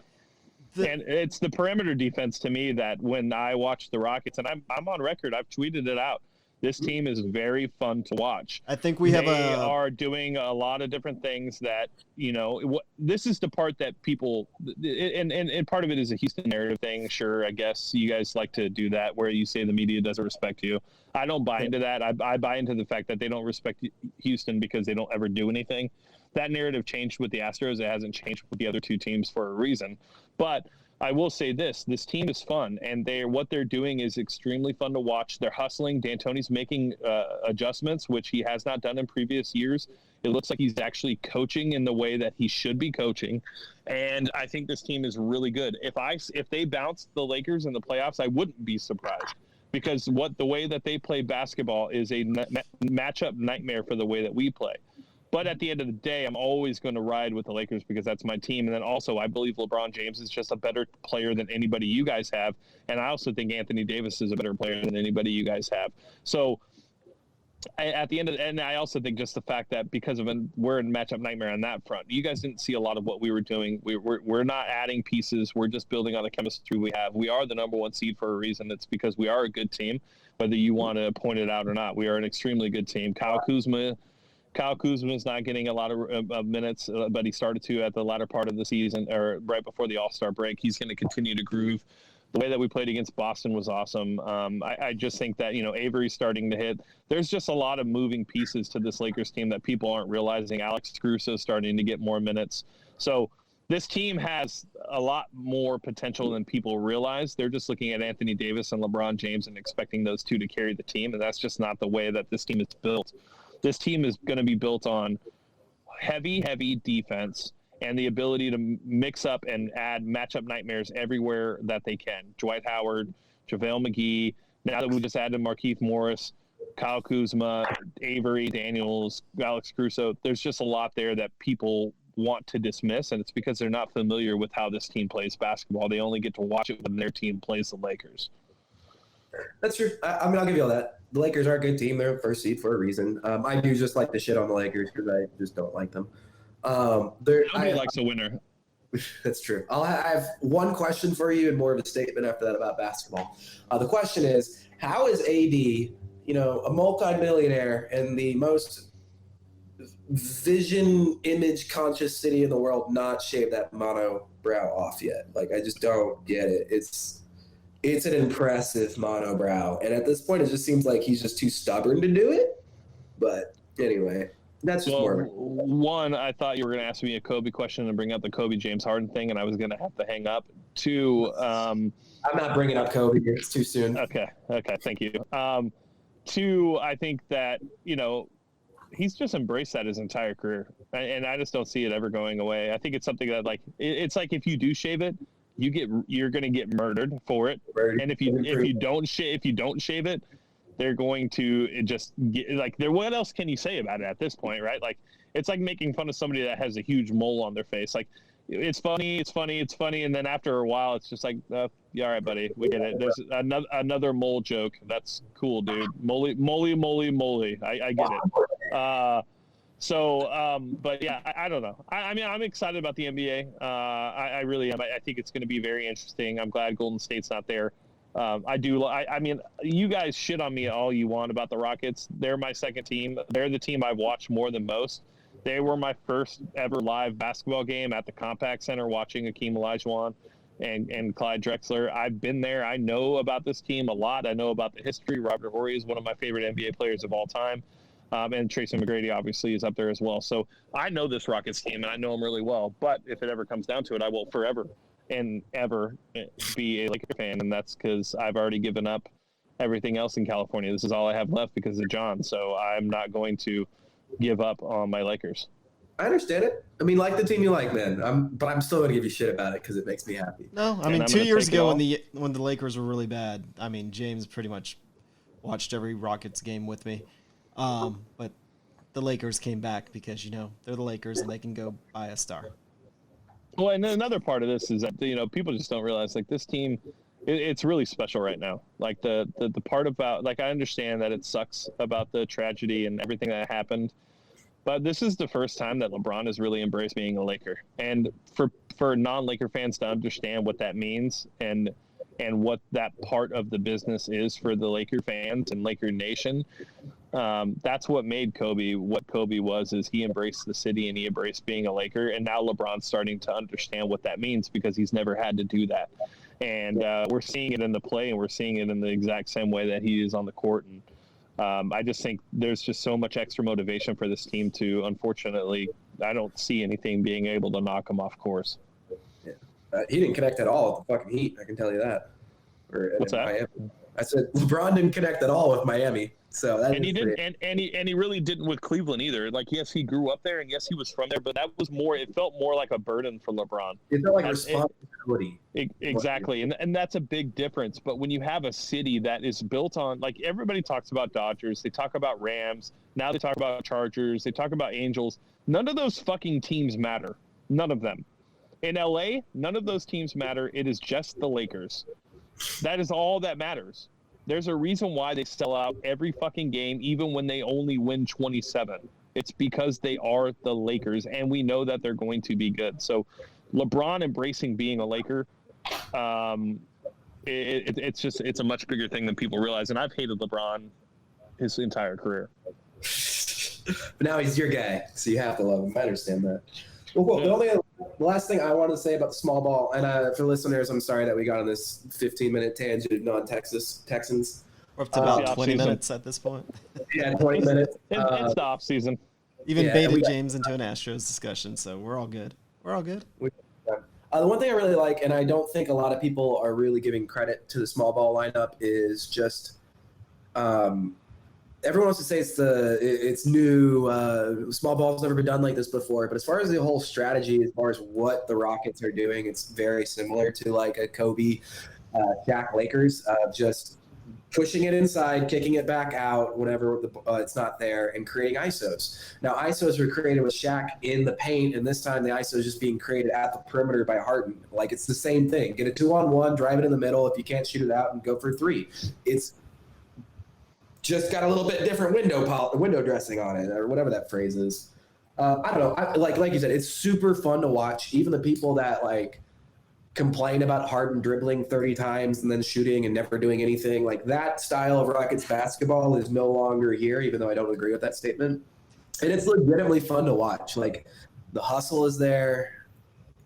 And it's the perimeter defense to me that when I watch the Rockets, and I'm on record, I've tweeted it out. This team is very fun to watch. I think they are doing a lot of different things that, this is the part that people, and part of it is a Houston narrative thing. Sure, I guess you guys like to do that where you say the media doesn't respect you. I don't buy into that. I buy into the fact that they don't respect Houston because they don't ever do anything. That narrative changed with the Astros. It hasn't changed with the other 2 teams for a reason. But I will say this team is fun, and what they're doing is extremely fun to watch. They're hustling. D'Antoni's making adjustments, which he has not done in previous years. It looks like he's actually coaching in the way that he should be coaching, and I think this team is really good. If they bounce the Lakers in the playoffs, I wouldn't be surprised, because the way that they play basketball is a matchup nightmare for the way that we play. But at the end of the day, I'm always going to ride with the Lakers because that's my team. And then also, I believe LeBron James is just a better player than anybody you guys have. And I also think Anthony Davis is a better player than anybody you guys have. So at the end of and I also think just the fact that because of we're in matchup nightmare on that front, you guys didn't see a lot of what we were doing. We're not adding pieces. We're just building on the chemistry we have. We are the number 1 seed for a reason. It's because we are a good team, whether you want to point it out or not. We are an extremely good team. Kyle Kuzma is not getting a lot of minutes, but he started to at the latter part of the season or right before the All-Star break. He's going to continue to groove. The way that we played against Boston was awesome. I just think that, Avery's starting to hit. There's just a lot of moving pieces to this Lakers team that people aren't realizing. Alex Caruso is starting to get more minutes. So this team has a lot more potential than people realize. They're just looking at Anthony Davis and LeBron James and expecting those 2 to carry the team, and that's just not the way that this team is built. This team is going to be built on heavy defense and the ability to mix up and add matchup nightmares everywhere that they can. Dwight Howard, JaVale McGee, now that we just added Markieff Morris, Kyle Kuzma, Avery, Daniels, Alex Caruso, there's just a lot there that people want to dismiss, and it's because they're not familiar with how this team plays basketball. They only get to watch it when their team plays the Lakers. That's true. I mean, I'll give you all that. The Lakers are a good team. They're first seed for a reason. I do just like to shit on the Lakers because I just don't like them. Nobody likes a winner. That's true. I have one question for you and more of a statement after that about basketball. The question is, how is AD, a multi-millionaire in the most vision image conscious city in the world, not shave that mono brow off yet? Like, I just don't get it. It's an impressive monobrow. And at this point, it just seems like he's just too stubborn to do it. But anyway, that's just more. One, I thought you were going to ask me a Kobe question and bring up the Kobe James Harden thing, and I was going to have to hang up. 2, I'm not bringing up Kobe. It's too soon. Okay, thank you. 2, I think that, he's just embraced that his entire career. And I just don't see it ever going away. I think it's something that, it's like if you do shave it, you're going to get murdered for it. And if you don't shave it, they're going to just get, like, what else can you say about it at this point, right? Like, it's like making fun of somebody that has a huge mole on their face. Like, it's funny, and then after a while, it's just like, yeah, all right, buddy, we get it. There's another mole joke. That's cool, dude. Moly. I get it. But yeah, I don't know. I mean, I'm excited about the NBA. I really am. I think it's going to be very interesting. I'm glad Golden State's not there. I mean, you guys shit on me all you want about the Rockets. They're my second team. They're the team I've watched more than most. They were my first ever live basketball game at the Compaq Center, watching Hakeem Olajuwon and Clyde Drexler. I've been there. I know about this team a lot. I know about the history. Robert Horry is one of my favorite NBA players of all time. And Tracy McGrady obviously is up there as well. So I know this Rockets team, and I know them really well. But if it ever comes down to it, I will forever and ever be a Laker fan, and that's because I've already given up everything else in California. This is all I have left because of John. So I'm not going to give up on my Lakers. I understand it. I mean, like the team you like, man. But I'm still gonna give you shit about it because it makes me happy. No, I mean, 2 years ago when the Lakers were really bad, I mean, James pretty much watched every Rockets game with me. But the Lakers came back because, they're the Lakers and they can go buy a star. Well, and then another part of this is that, people just don't realize, like, this team, it's really special right now. Like, the part about, like, I understand that it sucks about the tragedy and everything that happened, but this is the first time that LeBron has really embraced being a Laker. And for non-Laker fans to understand what that means and what that part of the business is for the Laker fans and Laker Nation, that's what made Kobe what Kobe was. Is he embraced the city and he embraced being a Laker, and now LeBron's starting to understand what that means because he's never had to do that. And we're seeing it in the play, and we're seeing it in the exact same way that he is on the court. And I just think there's just so much extra motivation for this team to, unfortunately, I don't see anything being able to knock him off course. Yeah. He didn't connect at all with the fucking Heat, I can tell you that. What's that? Miami. I said LeBron didn't connect at all with Miami. So that and he didn't, and he really didn't with Cleveland either. Like, yes, he grew up there, and yes, he was from there, but that was more. It felt more like a burden for LeBron. It felt like responsibility. Exactly, and that's a big difference. But when you have a city that is built on, like, everybody talks about Dodgers, they talk about Rams, now they talk about Chargers, they talk about Angels. None of those fucking teams matter. None of them. In LA, none of those teams matter. It is just the Lakers. That is all that matters. There's a reason why they sell out every fucking game, even when they only win 27. It's because they are the Lakers, and we know that they're going to be good. So LeBron embracing being a Laker, it's a much bigger thing than people realize. And I've hated LeBron his entire career. But now he's your guy, so you have to love him. I understand that. Well, the last thing I wanted to say about the small ball, and for listeners, I'm sorry that we got on this 15-minute tangent on Texans. We're up to about 20 minutes at this point. Yeah, 20 minutes. It's the off season. Even baited James into an Astros discussion, so we're all good. We're all good. The one thing I really like, and I don't think a lot of people are really giving credit to the small ball lineup, is just everyone wants to say it's new. Small ball's never been done like this before. But as far as the whole strategy, as far as what the Rockets are doing, it's very similar to like a Kobe, Shaq Lakers, just pushing it inside, kicking it back out whenever it's not there, and creating ISOs. Now, ISOs were created with Shaq in the paint, and this time the ISO is just being created at the perimeter by Harden. Like, it's the same thing. Get a 2-on-1, drive it in the middle. If you can't shoot it out, and go for 3. It's just got a little bit different window dressing on it, or whatever that phrase is. I don't know. Like you said, it's super fun to watch. Even the people that complain about Harden dribbling 30 times and then shooting and never doing anything, like that style of Rockets basketball is no longer here, even though I don't agree with that statement. And it's legitimately fun to watch. Like, the hustle is there.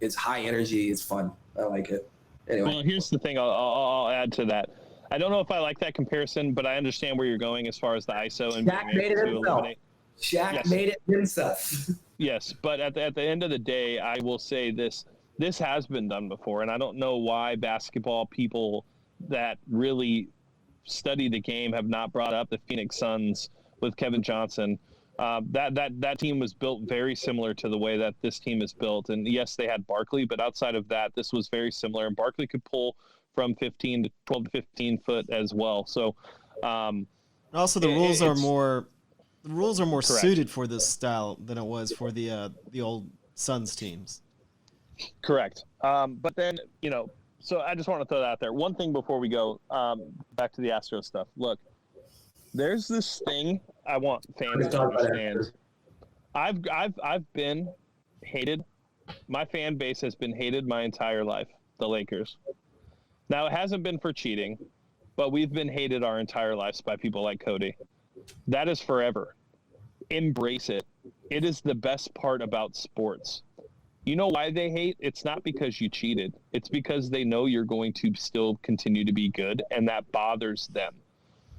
It's high energy. It's fun. I like it. Anyway. Well, here's the thing. I'll add to that. I don't know if I like that comparison, but I understand where you're going as far as the ISO and Shaq made it himself. Shaq made it himself. Yes, but at the end of the day, I will say this has been done before, and I don't know why basketball people that really study the game have not brought up the Phoenix Suns with Kevin Johnson. That team was built very similar to the way that this team is built. And yes, they had Barkley, but outside of that, this was very similar. And Barkley could pull from 12 to 15 foot as well. So Also, the rules are more Correct. suited for this style than it was for the old Suns teams. Correct. But then, so I just want to throw that out there. One thing before we go back to the Astros stuff. Look, there's this thing I want fans to understand. I've been hated. My fan base has been hated my entire life, the Lakers. Now, it hasn't been for cheating, but we've been hated our entire lives by people like Cody. That is forever. Embrace it. It is the best part about sports. You know why they hate? It's not because you cheated. It's because they know you're going to still continue to be good, and that bothers them.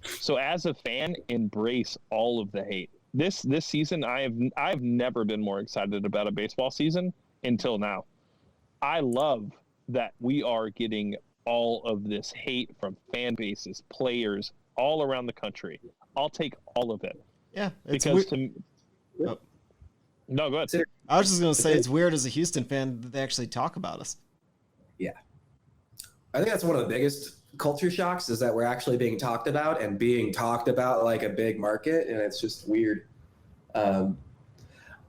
So as a fan, embrace all of the hate. This season, I've never been more excited about a baseball season until now. I love that we are getting all of this hate from fan bases, players all around the country. I'll take all of it. Yeah, No, go ahead. I was just going to say it's weird as a Houston fan that they actually talk about us. Yeah. I think that's one of the biggest culture shocks is that we're actually being talked about and being talked about like a big market, and it's just weird.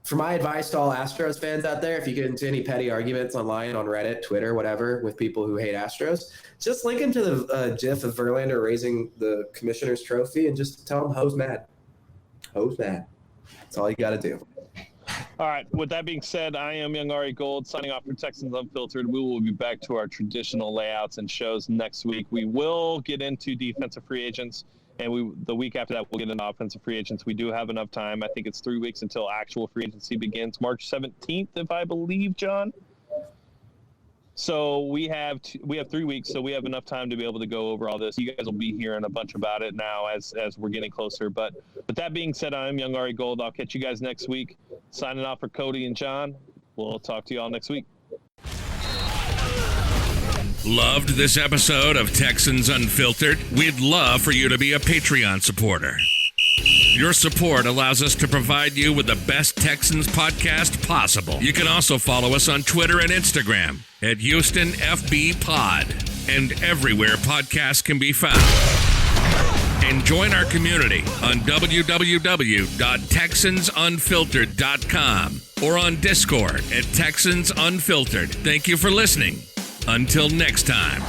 For my advice to all Astros fans out there, if you get into any petty arguments online on Reddit, Twitter, whatever, with people who hate Astros, just link them to the GIF of Verlander raising the commissioner's trophy and just tell them Ho's mad. Ho's mad. That's all you got to do. All right. With that being said, I am Youngarigold signing off for Texans Unfiltered. We will be back to our traditional layouts and shows next week. We will get into defensive free agents, and the week after that, we'll get into offensive free agents. We do have enough time. I think it's 3 weeks until actual free agency begins, March 17th, if I believe, John. So we have 3 weeks, so we have enough time to be able to go over all this. You guys will be hearing a bunch about it now as we're getting closer. But with that being said, I'm Youngarigold. I'll catch you guys next week. Signing off for Cody and John. We'll talk to you all next week. Loved this episode of Texans Unfiltered? We'd love for you to be a Patreon supporter. Your support allows us to provide you with the best Texans podcast possible. You can also follow us on Twitter and Instagram at HoustonFBPod and everywhere podcasts can be found. And join our community on www.texansunfiltered.com or on Discord at Texans Unfiltered. Thank you for listening. Until next time.